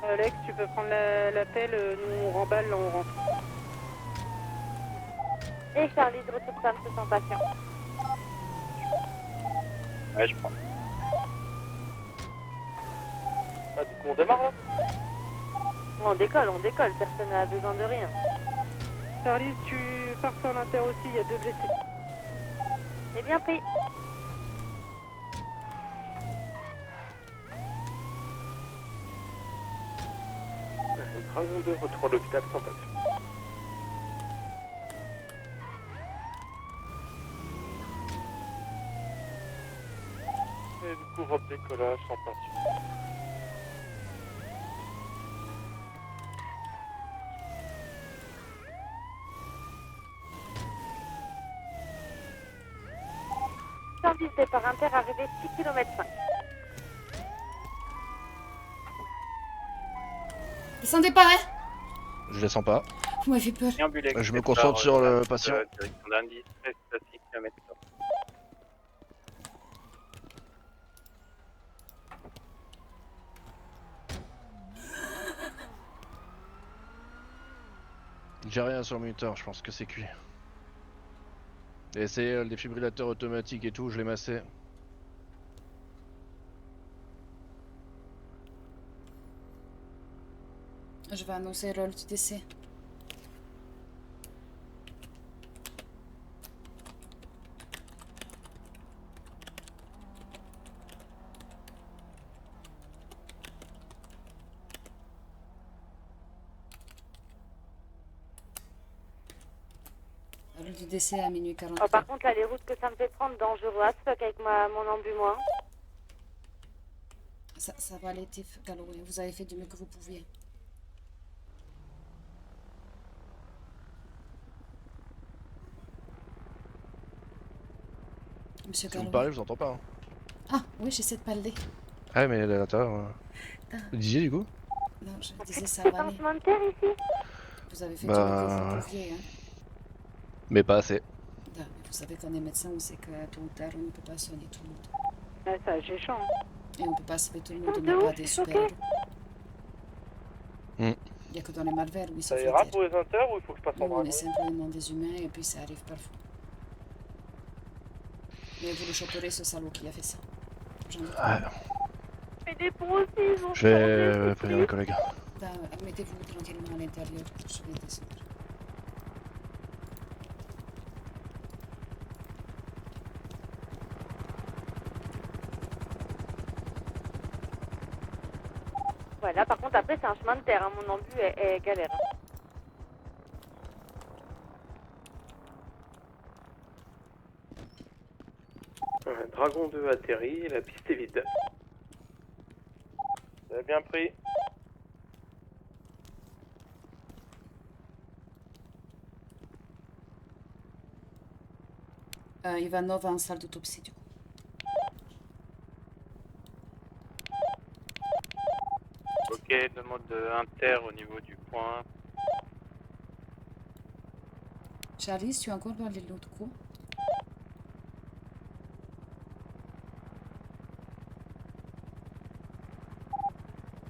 Alex, tu peux prendre l'appel, nous on remballe, là on rentre. Et Charlie, de retour femme, se sent patient. Ouais, je prends. Ah, du coup on démarre là? On décolle, personne n'a besoin de rien. Charlie, tu pars sur l'inter aussi, il y a 2 blessés. C'est bien pris. Dragon 2, retour à l'hôpital sans patient. Et du coup, Rob décollage sans patient. Service départ inter arrivé 6 km 5. Descendez pas, hein? Je descends pas. Vous m'avez fait peur. Je me concentre sur le patient. Direction d'Andy, 6 km. J'ai rien sur le moniteur, je pense que c'est cuit. Et c'est le défibrillateur automatique et tout, je l'ai massé. Je vais annoncer le rôle du décès. Le rôle du décès à minuit 43. Oh, par contre, là, les routes que ça me fait prendre, dangereux as fuck avec mon ambu, moi. Ça va aller, Tiff Galloway. Vous avez fait du mieux que vous pouviez. Monsieur Si vous me Galloway. parlez, je vous entends pas. Hein. Ah, oui, j'essaie de parler. Ah, mais à l'intérieur. Vous disiez du coup? Non, je disais ça va aller. Ici. Vous avez fait du mieux que vous pouviez. Hein. Mais pas assez. Vous savez qu'on est médecin, on sait que tôt ou tard, on ne peut pas soigner tout le monde. Ouais, ça, j'ai chaud. Et on ne peut pas sauver tout le monde, on n'est pas des super-héros. Il n'y a que dans les malvers où ils sont Ça ira pour les inters ou il faut que je passe en Nous, on dragon? est simplement des humains et puis ça arrive parfois. Mais vous le choperez, ce salaud qui a fait ça. J'en doute pas. Mais des ponts aussi, ils ont Je vais prévenir mes collègues. Ben, mettez-vous tranquillement à l'intérieur, je vais descendre. Ouais, là, par contre, après, c'est un chemin de terre, hein. Mon ambu est galère. Dragon 2 atterrit et la piste est vide. Vous avez bien pris. Ivanov en salle d'autopsie, du coup. Ok, demande inter au niveau du point. Charlie, tu es encore dans les l'autre coup?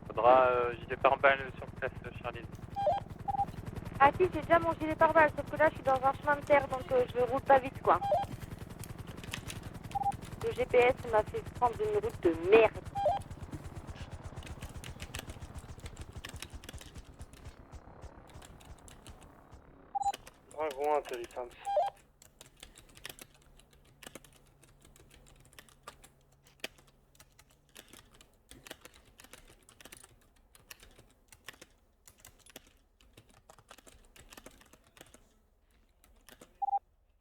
Faudra gilet pare-balles sur place, Charlie. Ah si, j'ai déjà mon gilet pare-balles, sauf que là, je suis dans un chemin de terre, donc je roule pas vite, quoi. Le GPS m'a fait prendre une route de merde. Dragon intelligence.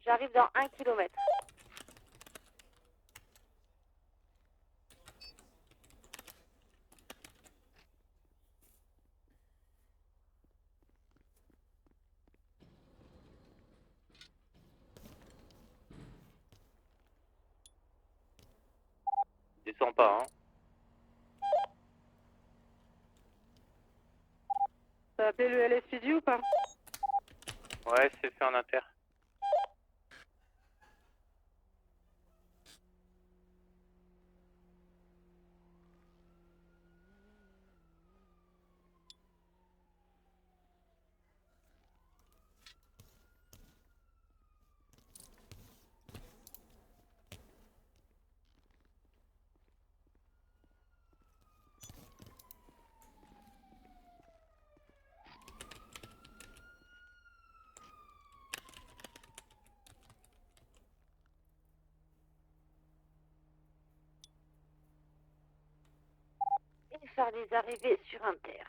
J'arrive dans 1 km. Descends pas, hein. T'as appelé le LSPD ou pas? Ouais, c'est fait en inter. Charlie, arrivé sur Inter.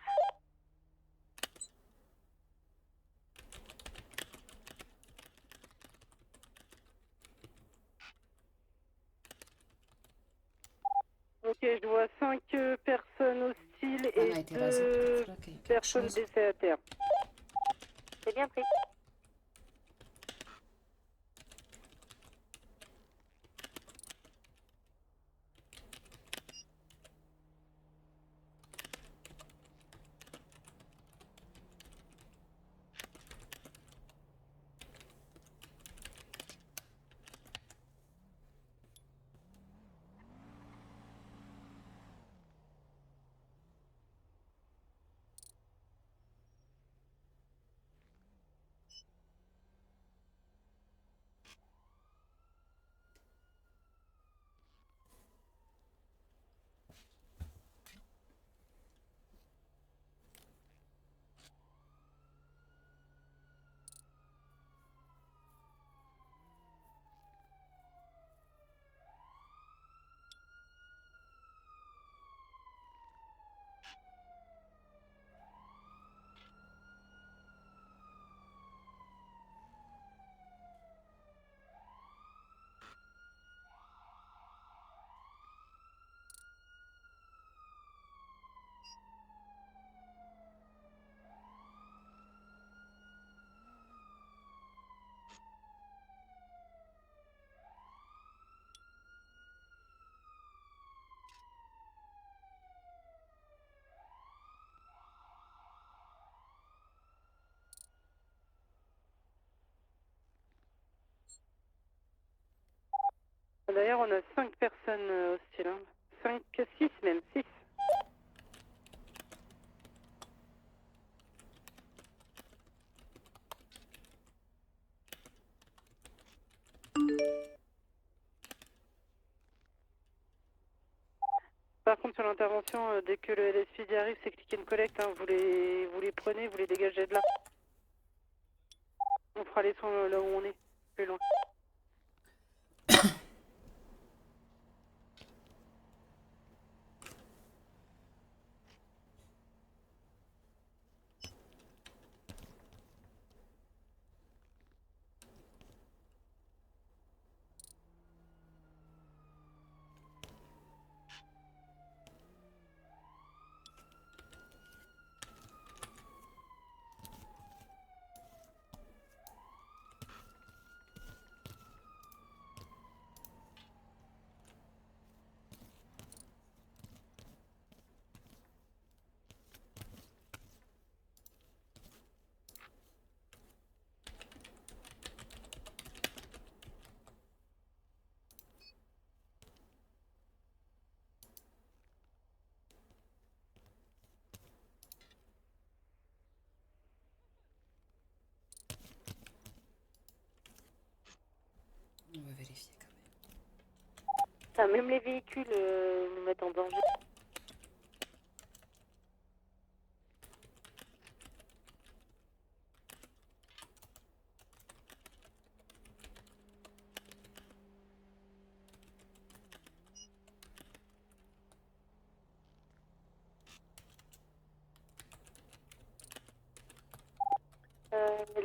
Ok, je vois 5 personnes hostiles On a et été rasé, 2 peut-être là qu'il y a quelque personnes chose. blessées à terre. C'est bien pris. D'ailleurs, on a 5 personnes hostiles. 5, 6 même, 6. Par contre, sur l'intervention, dès que le LSPD arrive, c'est click and collect. Hein. Vous les prenez, vous les dégagez de là. On fera les soins là où on est, plus loin. On va vérifier quand même. Ça, même les véhicules nous mettent en danger.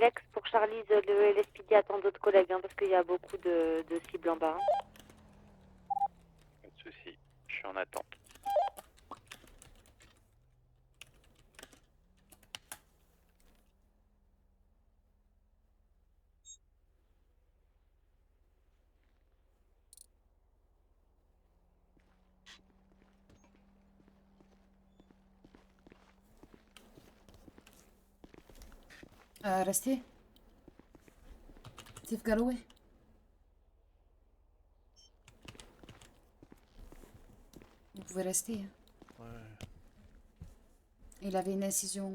Lex, pour Charlie, le LSPD attend d'autres collègues, hein, parce qu'il y a beaucoup de cibles en bas. Hein. Pas de soucis, je suis en attente. Restez. Steve Galloway. Vous pouvez rester. Hein. Ouais. Il avait une incision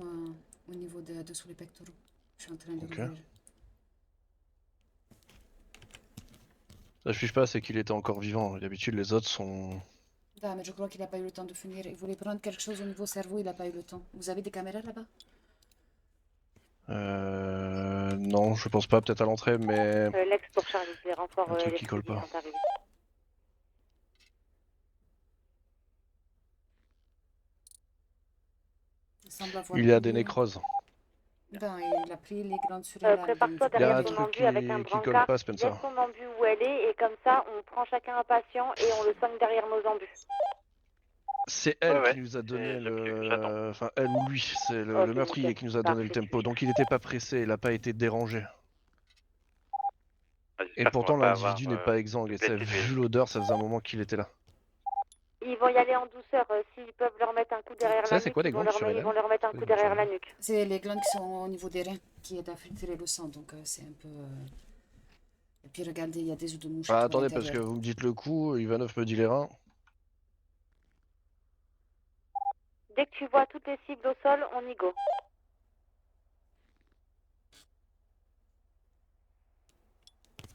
au niveau de sous les pectoraux. Je suis en train de l'ouvrir. Ça je fiche pas, c'est qu'il était encore vivant. D'habitude les autres sont... Ah, mais je crois qu'il n'a pas eu le temps de finir. Il voulait prendre quelque chose au niveau cerveau, il n'a pas eu le temps. Vous avez des caméras là-bas? Non, je pense pas, peut-être à l'entrée, mais... Lex pour Charlie, les renforts un truc qui colle LSPD pas. sont arrivés. semble avoir Il y a des pris- nécroses. Ben, il a pris les glandes surrénales. Prépare-toi Il y a derrière un ton truc ambu avec un qui colle brancard. pas, Spencer. Laisse ton ambu où elle est et comme ça, on prend chacun un patient et on le soigne derrière nos embus. C'est elle Ouais, qui nous a donné c'est le. j'attends. Enfin, elle ou lui, c'est le Ok, meurtrier nickel. qui nous a donné le Parfait. tempo. Donc il n'était pas pressé, il n'a pas été dérangé. Ah, Et j'espère qu'on pourtant, va pas l'individu avoir, n'est pas exsangue. de Et ça, blessés, mais- vu l'odeur, ça faisait un moment qu'il était là. Ils vont y aller en douceur. S'ils peuvent leur mettre un coup derrière Ça, la c'est nuque, quoi, des ils vont glandes leur, ils vont surrénales leur mettre un C'est coup quoi, des derrière la glandes nuque. C'est les glandes qui sont au niveau des reins qui aident à filtrer le sang, donc c'est un peu. Et puis regardez, il y a des œufs de mouche. et Ah, tout à attendez, parce que l'intérieur. vous me dites le coup, Ivanov me dit les reins. Dès que tu vois toutes les cibles au sol, on y go.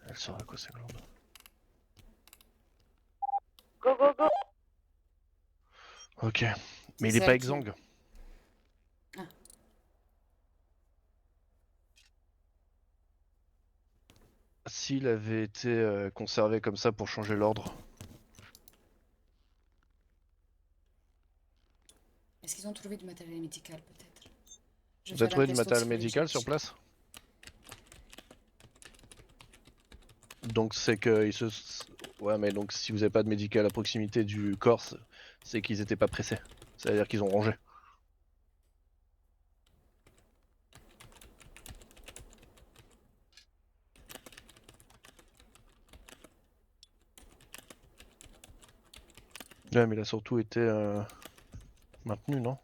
Elle sort à quoi ces glandes? Go, go, go. Ok. Mais il C'est est pas celle qui- exsangue. Ah. S'il avait été conservé comme ça pour changer l'ordre. Est-ce qu'ils ont trouvé du matériel médical peut-être? Je vais Vous avez faire un trouvé du test matériel médical toxicologique. sur place? Donc c'est que ils se... Ouais, mais donc si vous avez pas de médical à proximité du corps, c'est qu'ils étaient pas pressés. C'est-à-dire qu'ils ont rangé. Ouais, mais il a surtout été maintenu, non?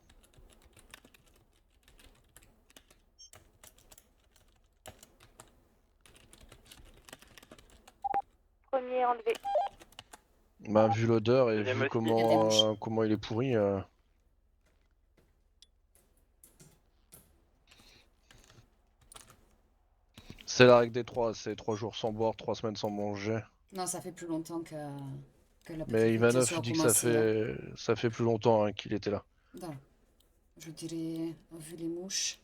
Premier enlevé. Bah, vu l'odeur et Deuxième vu aussi. comment il est pourri. C'est la règle des 3, c'est 3 jours sans boire, 3 semaines sans manger. Non, ça fait plus longtemps que la Mais petite Ivanov rotation a dit que commencé, hein. ça fait plus longtemps hein, qu'il était là. Non. Je dirais, vu les mouches,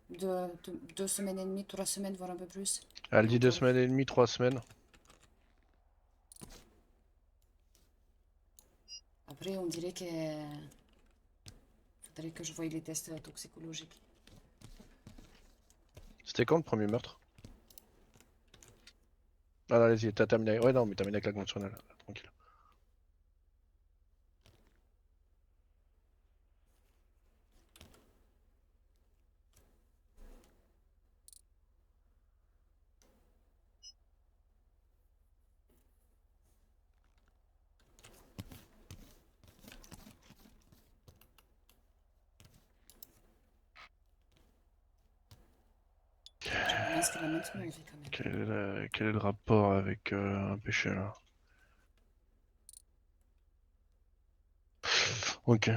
2 semaines et demie, 3 semaines, voire un peu plus. Elle dit 2 semaines et demie, 3 semaines. Après, on dirait que faudrait que je voie les tests toxicologiques. C'était quand le premier meurtre? Ah, allez-y, t'as terminé. Ouais, non, mais t'as terminé avec la glande surrénale. Tranquille. Est-ce qu'elle a maintenu en vie quand même? Quel est le rapport avec un péché là? Ok.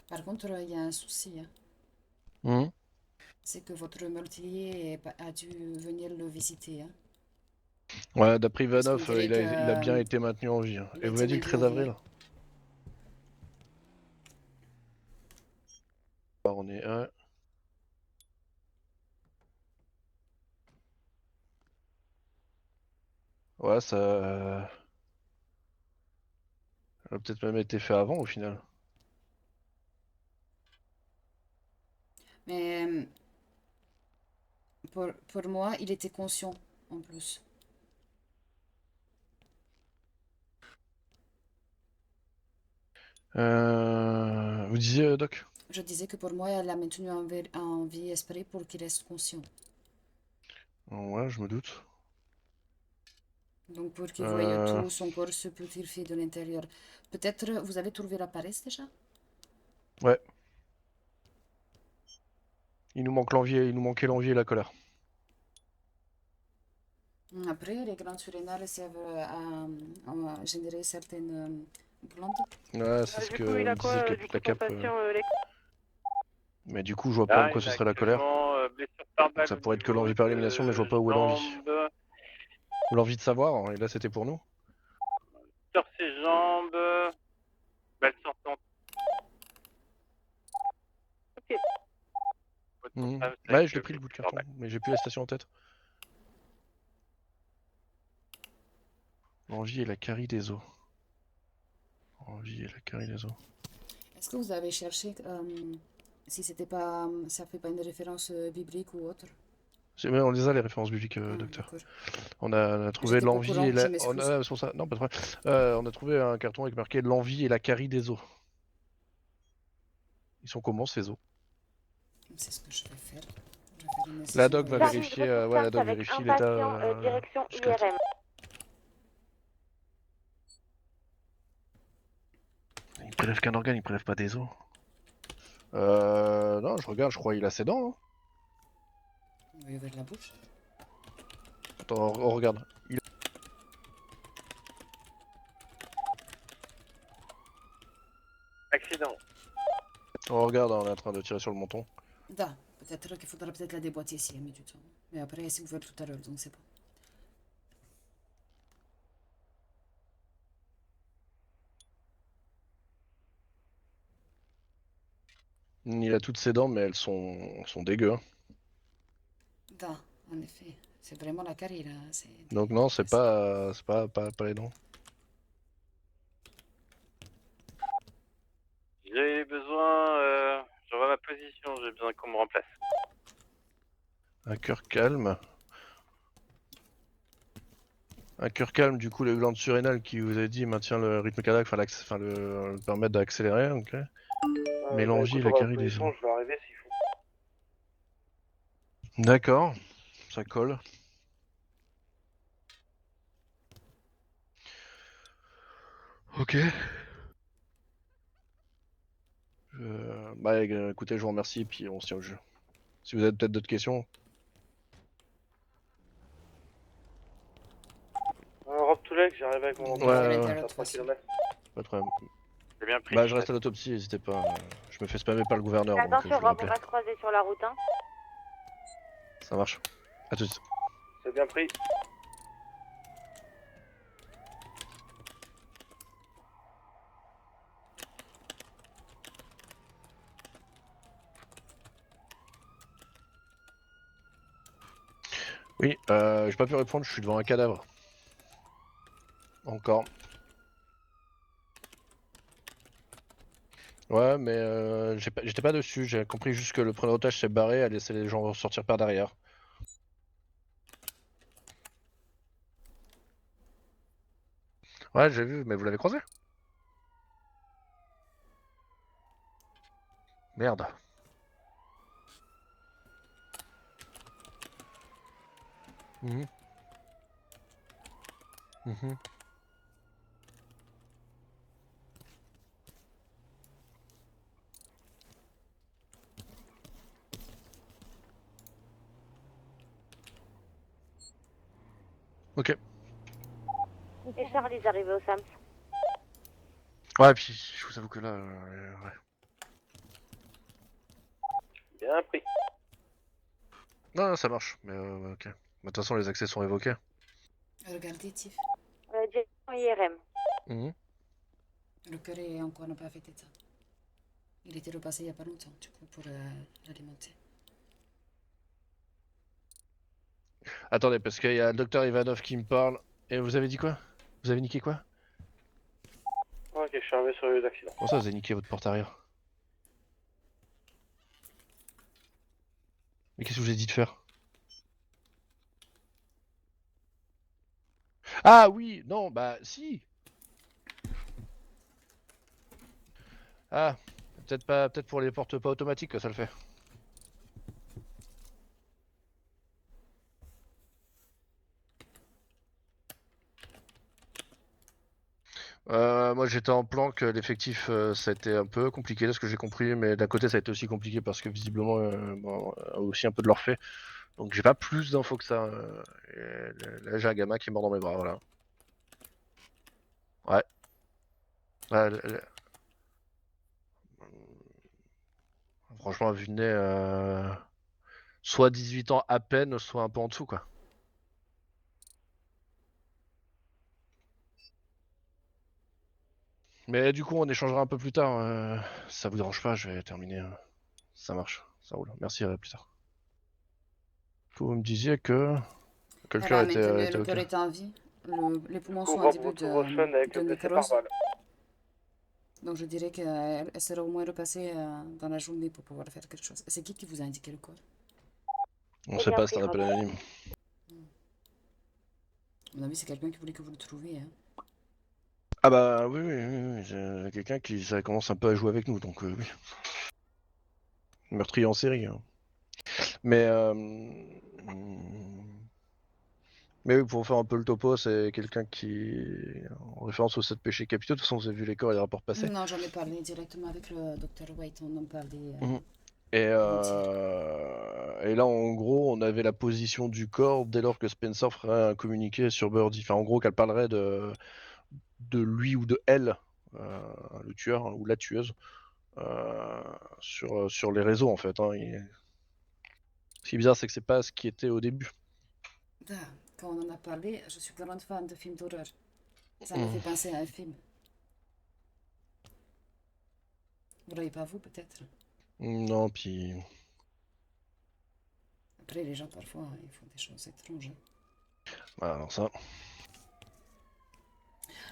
Par contre, il y a un souci, hein. Mhm. C'est que votre meurtrier a dû venir le visiter, hein. Ouais, d'après Parce qu'on Ivanov, dirait il a bien que, été maintenu en vie. Hein. il Et a vous été m'avez dit le maintenu 13 en vie, avril? hein. Bah, on est un. Ouais, ça. Elle a peut-être même été fait avant au final. Mais pour moi, il était conscient en plus. Vous disiez, Doc? Je disais que pour moi, elle l'a maintenu en vie esprit pour qu'il reste conscient. Ouais, je me doute. Donc pour qu'il voie tout son corps se putréfier de l'intérieur. Peut-être vous avez trouvé la paresse déjà? Ouais. Il nous manquait l'envie et la colère. Après, les glandes surrénales servent à générer certaines glandes. Ouais, c'est ce Du que coup, il a me quoi, disait le du capitaine coup, ton Cap. patient, Lex? Mais du coup, je vois pas en quoi ce serait la colère. Blessure par balle Ça au pourrait être que niveau l'envie par élimination, mais je vois pas où est l'envie. jambes, Ou l'envie de savoir, et là c'était pour nous. sur ses jambes, balle sortante. Ok. Ouais, je l'ai pris le bout de carton, mais j'ai plus la station en tête. L'envie et la carie des eaux. Envie et la carie des eaux. Est-ce que vous avez cherché si c'était pas, ça fait pas une référence biblique ou autre? Mais on les a les références bibliques, docteur. On a trouvé J'étais pas au l'envie courant, et je la. m'excuse. C'est pour ça. Non, pas de problème. On a trouvé un carton avec marqué l'envie et la carie des eaux. Ils sont comment ces eaux? C'est ce que je vais faire. Je vais faire une La doc nécessaire- va vérifier, ouais, la doc vérifie l'état. Direction jusqu'à- IRM. Il prélève qu'un organe, il prélève pas des os. Non, je regarde, je crois qu'il a ses dents. Hein. On va ouvrir la bouche. Attends, on regarde. Accident. On regarde, on est en train de tirer sur le menton. Da, peut-être qu'il faudra peut-être la déboîter ici, a mis du temps. Mais après, c'est ouvert tout à l'heure, donc c'est bon. Il a toutes ses dents, mais elles sont dégueu. Hein. Da, en effet. C'est vraiment la carie, là. Donc non, c'est pas les dents. J'ai besoin, je vois ma position, j'ai besoin qu'on me remplace. Un cœur calme. Un cœur calme, du coup, les glandes surrénales qui vous avez dit maintient le rythme cardiaque, enfin le permettre d'accélérer, ok. Mais l'envie et la carie des os. Je vais arriver s'il faut. D'accord, ça colle. Ok. Bah écoutez, je vous remercie, puis on se tient au jeu. Si vous avez peut-être d'autres questions. Rob Toulek, j'arrive avec mon Ouais. 3 km. Pas de problème. J'ai bien pris. Bah je reste à l'autopsie, n'hésitez pas. Je me fais spammer par le gouverneur, donc je Attention, vais Rob, on rappeler. va se croiser sur la route. Hein. Ça marche. À tout de suite. C'est bien pris. Oui, j'ai pas pu répondre, je suis devant un cadavre. Encore. Ouais, mais j'étais pas dessus, j'ai compris juste que le preneur d'otage s'est barré, a laissé les gens sortir par derrière. Ouais, j'ai vu, mais vous l'avez croisé? Merde. Mhm. Mhm. Ok. Et Charlie arrivé au SAMS. Ouais, puis je vous avoue que là, ouais. Bien pris. Non, ça marche, mais ouais, ok. De toute façon, les accès sont évoqués. Regardez, Tiff. Direction IRM. Mhm. Le cœur est encore n'a pas fait état. Il était repassé il n'y a pas longtemps, du coup, pour l'alimenter. Attendez, parce qu'il y a le docteur Ivanov qui me parle. Et vous avez dit quoi? Vous avez niqué quoi? Ok, je suis arrivé sur le lieu d'accident. Comment ça, vous avez niqué votre porte arrière? Mais qu'est-ce que je vous ai dit de faire? Ah oui, non, bah si. Ah, peut-être pas, peut-être pour les portes pas automatiques que ça le fait. Moi j'étais en planque, l'effectif ça a été un peu compliqué de ce que j'ai compris, mais d'un côté ça a été aussi compliqué parce que visiblement bon, aussi un peu de leur fait. Donc j'ai pas plus d'infos que ça. Là j'ai un gamin qui est mort dans mes bras, voilà. Ouais. Franchement, vu de nez, soit 18 ans à peine, soit un peu en dessous quoi. Mais du coup, on échangera un peu plus tard. Si ça vous dérange pas, je vais terminer. Ça marche, ça roule. Merci, à plus tard. Vous me disiez que Elle cœur a était, maintenu, était le ok. cœur était en vie. Les poumons sont en Courant début pour retour au Sean avec de le blessé par nécrose. balle. Donc je dirais qu'elle sera au moins repassée dans la journée pour pouvoir faire quelque chose. C'est qui vous a indiqué le corps? On J'ai sait bien pas, pris, c'est un appel Rob. anonyme. À mon avis, c'est quelqu'un qui voulait que vous le trouviez. Hein. Ah bah oui, j'ai quelqu'un qui ça commence un peu à jouer avec nous, donc oui. Meurtrier en série. Hein. Mais oui, pour faire un peu le topo, c'est quelqu'un qui, en référence aux 7 péchés capitaux, de toute façon vous avez vu les corps et les rapports passés. Non, j'en ai parlé directement avec le docteur White, on en parlait. Mhm. Et là, en gros, on avait la position du corps dès lors que Spencer ferait un communiqué sur Birdie. Enfin, en gros, qu'elle parlerait de lui ou de elle, le tueur hein, ou la tueuse, sur les réseaux, en fait. Hein. Ce qui est bizarre, c'est que c'est pas ce qui était au début. Quand on en a parlé, je suis grande fan de films d'horreur. Ça m'a fait penser à un film. Vous l'avez pas vous, peut-être? Non, puis... Après, les gens, parfois, ils font des choses étranges. Hein. Voilà, alors ça...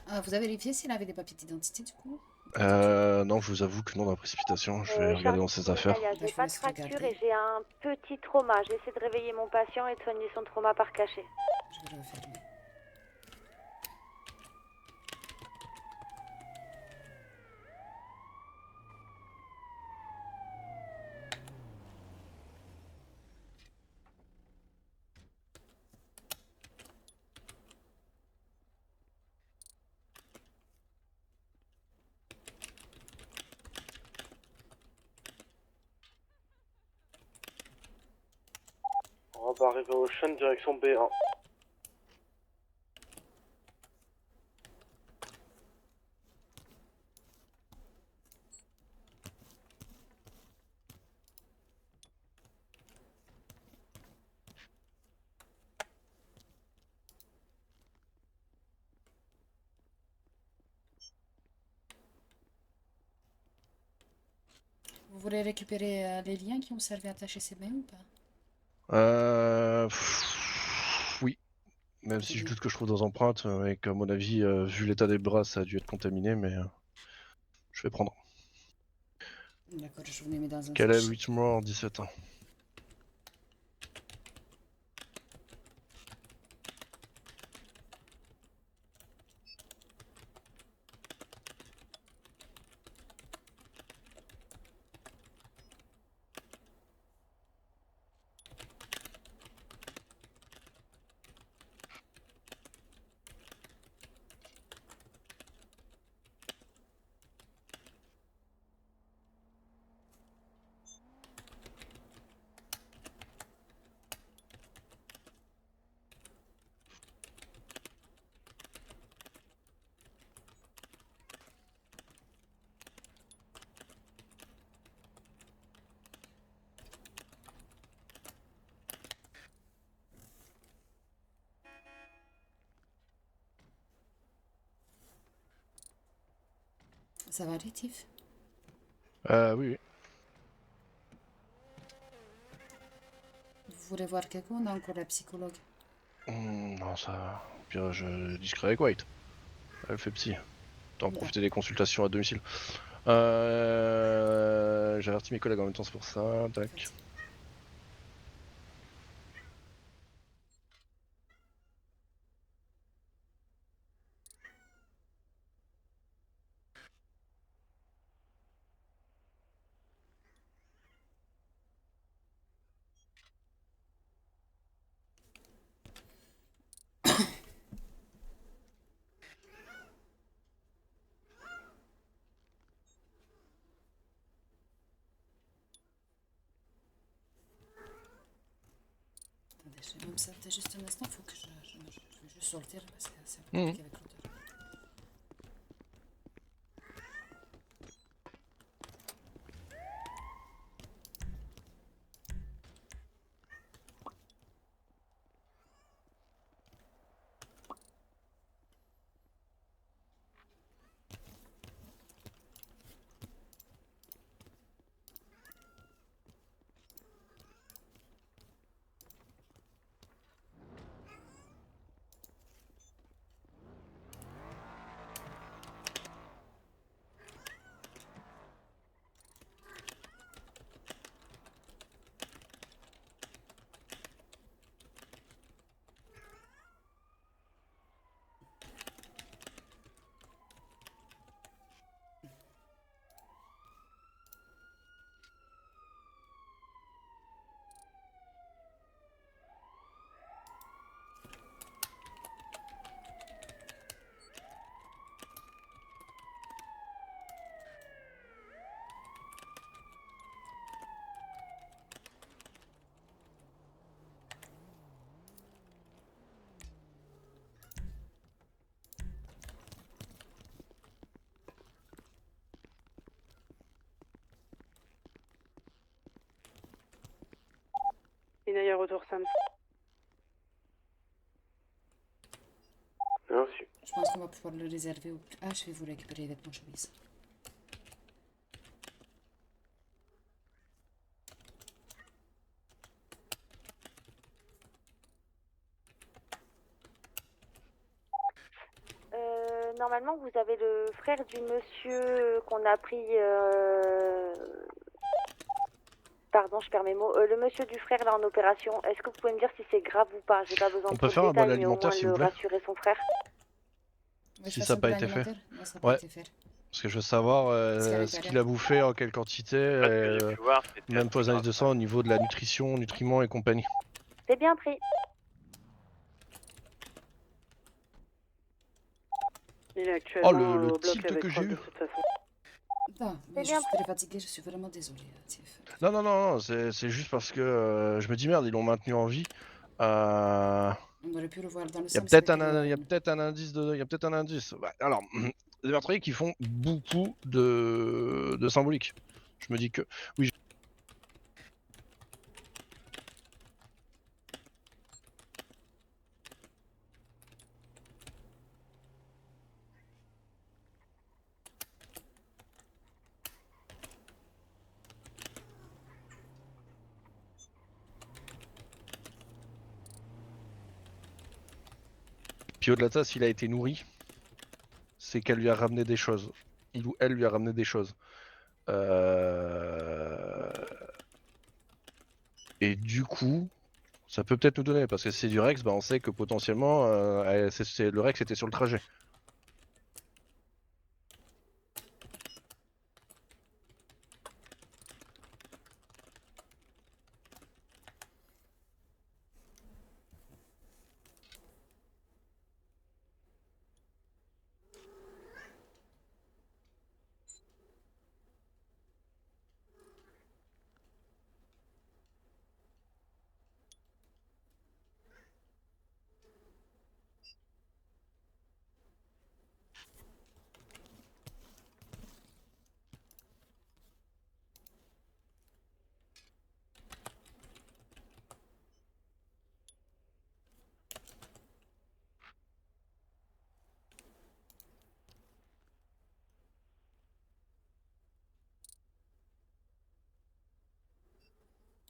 Ah, vous avez vérifié s'il avait des papiers d'identité, du coup? Non, je vous avoue que non, dans la précipitation, je vais regarder dans ses affaires. J'ai pas de fracture et j'ai un petit trauma. J'essaie de réveiller mon patient et de soigner son trauma par cachet. Je vais le refermer. On va arriver au Sean direction B1. Vous voulez récupérer les liens qui ont servi à attacher ses mains ou pas? Oui. Même si je doute que je trouve dans empreintes, et qu'à mon avis, vu l'état des bras, ça a dû être contaminé, mais je vais prendre. D'accord, je vous les mets dans un Caleb sachet. Whitmore, 17 ans. Ça va aller, Tiff? Oui, oui. Vous voulez voir quelqu'un? On a encore la psychologue. Non, ça... Au pire, je discret avec White. Elle fait psy. T'en profiter des consultations à domicile. J'avertis mes collègues en même temps, c'est pour ça. Tac. Attendez, je vais m'absenter juste un instant, faut que je vais juste sortir parce que c'est compliqué avec l'odeur. Naya, retour Sam. Je pense qu'on va pouvoir le réserver au plus... Ah, je vais vous récupérer les vêtements chemise. Normalement, vous avez le frère du monsieur qu'on a pris... Pardon, je perds mes mots. Le monsieur du frère là en opération, est-ce que vous pouvez me dire si c'est grave ou pas? J'ai pas besoin On de peut trop faire de un bol détails, mais au alimentaire, moins s'il le vous plaît? rassurer son frère. Si ça n'a pas été fait. Non, ça n'a pas Ouais. été fait. Parce que je veux savoir Parce qu'à ce l'intérieur. qu'il a bouffé, en quelle quantité, que j'ai pu voir, c'était même assez pose analyse grave. de sang au niveau de la nutrition, nutriments et compagnie. C'est bien pris. Il est Oh, actuellement le au bloc tilt avec que j'ai Rob de eu. toute façon. Non, mais je suis très fatiguée, je suis vraiment désolée, Tiff. Non, non, non, non, c'est juste parce que je me dis merde, ils l'ont maintenu en vie. Euh... On aurait pu le voir dans le Il y a sens peut-être avec un, il y a le... peut-être un indice de, il y a peut-être un indice. Bah, alors, les meurtriers qui font beaucoup de symbolique. Je me dis que oui. Puis au-delà de ça, s'il a été nourri, c'est qu'elle lui a ramené des choses. Il ou elle lui a ramené des choses. Et du coup, ça peut peut-être nous donner, parce que si c'est du Rex, bah on sait que potentiellement, le Rex était sur le trajet.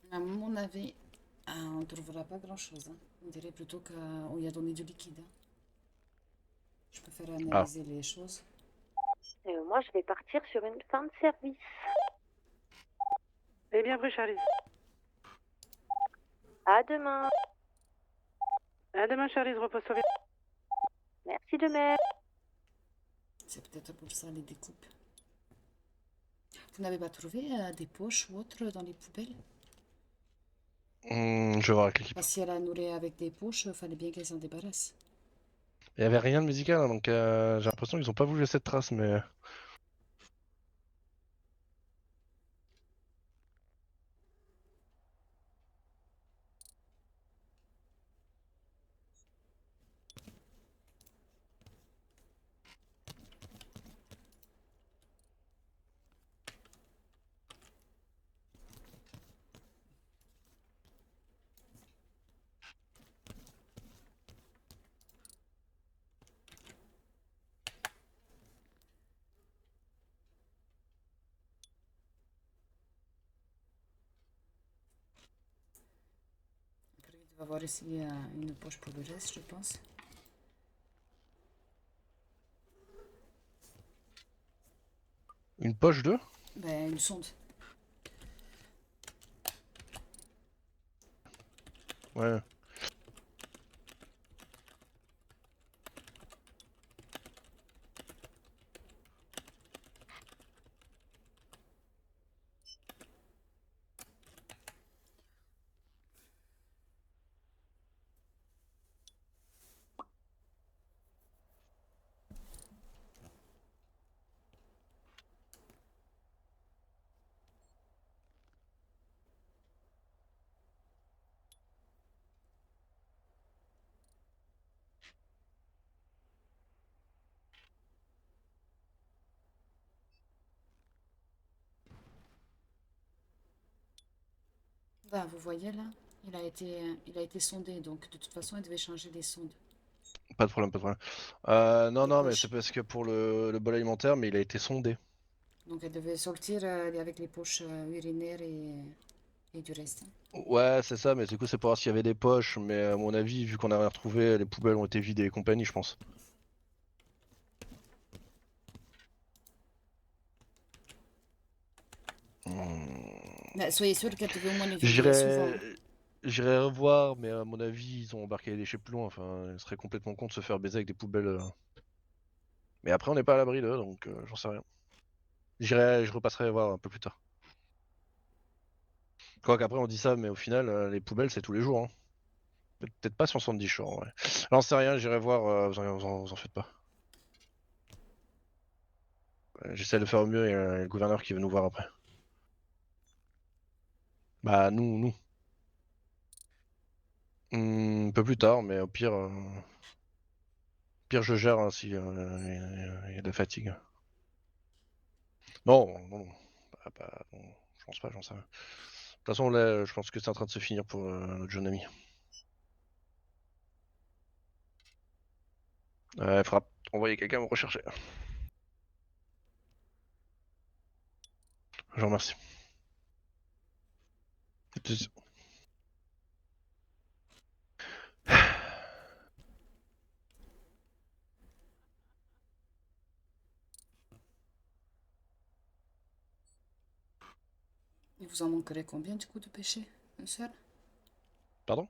À mon avis, on ne trouvera pas grand-chose. Hein. On dirait plutôt qu'on lui a donné du liquide. Hein. Je préfère analyser les choses. Moi, je vais partir sur une fin de service. Eh bien pris, Charlie. À demain. À demain, Charlie, repose-toi bien. Merci de même. C'est peut-être pour ça les découpes. Vous n'avez pas trouvé des poches ou autres dans les poubelles? Je vais voir avec l'équipe. Parce si elle a nourri avec des poches, il fallait bien qu'elle s'en débarrasse. Il n'y avait rien de musical, hein, donc j'ai l'impression qu'ils ont pas voulu laisser de traces, mais... Après, il doit y avoir ici une poche pour le reste, je pense. Une poche de? Ben, une sonde. Ouais. Ben, vous voyez là, Il a été sondé, donc de toute façon, il devait changer les sondes. Pas de problème, pas de problème. Non, mais c'est parce que pour le bol alimentaire, mais il a été sondé. Donc elle devait sortir avec les poches urinaires et du reste. Ouais, c'est ça, mais du coup, c'est pour voir s'il y avait des poches, mais à mon avis, vu qu'on a rien retrouvé, les poubelles ont été vidées et compagnie, je pense. Bah, soyez sûr qu'elle devait au moins les vider souvent. J'irai revoir, mais à mon avis, ils ont embarqué les déchets plus loin. Enfin, ils seraient complètement con de se faire baiser avec des poubelles. Mais après, on n'est pas à l'abri d'eux, donc j'en sais rien. Je repasserai voir un peu plus tard. Quoi qu'après, on dit ça, mais au final, les poubelles, c'est tous les jours. Hein. Peut-être pas sur 70 jours, en vrai. J'en sais rien, j'irai voir, vous en faites pas. J'essaie de faire au mieux et le gouverneur qui veut nous voir après. Bah, nous. Un peu plus tard, mais au pire, je gère hein, si y a de la fatigue. Non, non. Je pense pas, j'en sais rien. De toute façon, là, je pense que c'est en train de se finir pour notre jeune ami. Frappe, envoyez quelqu'un me rechercher. Je vous remercie. Il vous en manquerait combien du coup de pêcher? Un seul? Pardon?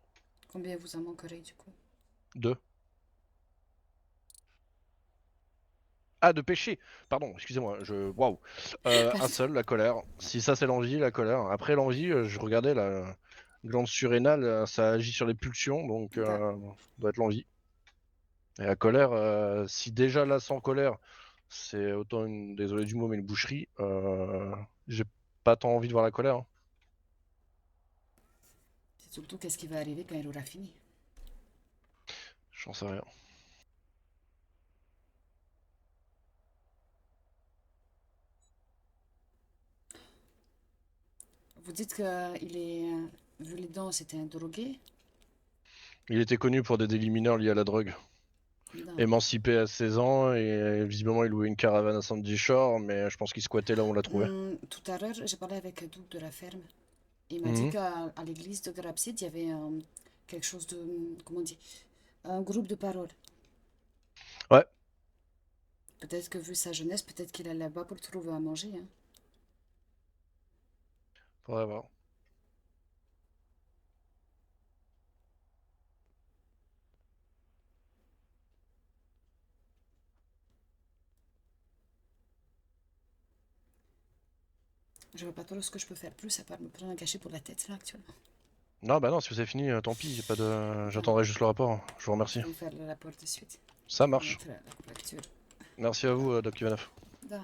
Combien vous en manquerait du coup? 2. Ah, de pêcher. Pardon, excusez-moi, waouh. Un seul, la colère. Si ça c'est l'envie, la colère. Après l'envie, je regardais la glande surrénale, ça agit sur les pulsions, donc doit être l'envie. Et la colère, si déjà là sans colère, c'est autant désolé du mot, mais une boucherie, j'ai pas tant envie de voir la colère. Hein. C'est surtout qu'est-ce qui va arriver quand elle aura fini. J'en sais rien. Vous dites qu'il est... vu les dents, c'était un drogué? Il était connu pour des délits mineurs liés à la drogue. Non. Émancipé à 16 ans et visiblement il louait une caravane à Sandy Shore, mais je pense qu'il squattait là où on l'a trouvé. Tout à l'heure, j'ai parlé avec un double de la ferme. Il m'a dit qu'à l'église de Grapside, il y avait quelque chose de... Comment on dit? Un groupe de parole. Ouais. Peut-être que vu sa jeunesse, peut-être qu'il allait là-bas pour trouver à manger. Hein. Faudrait voir. Je vois pas trop ce que je peux faire plus à part me prendre un cachet pour la tête là actuellement. Non, bah non, si vous avez fini, tant pis, pas de... j'attendrai juste le rapport. Je vous remercie. Je vais faire le rapport de suite. Ça marche. La couverture. Merci à vous, Doc Ivanov. Da.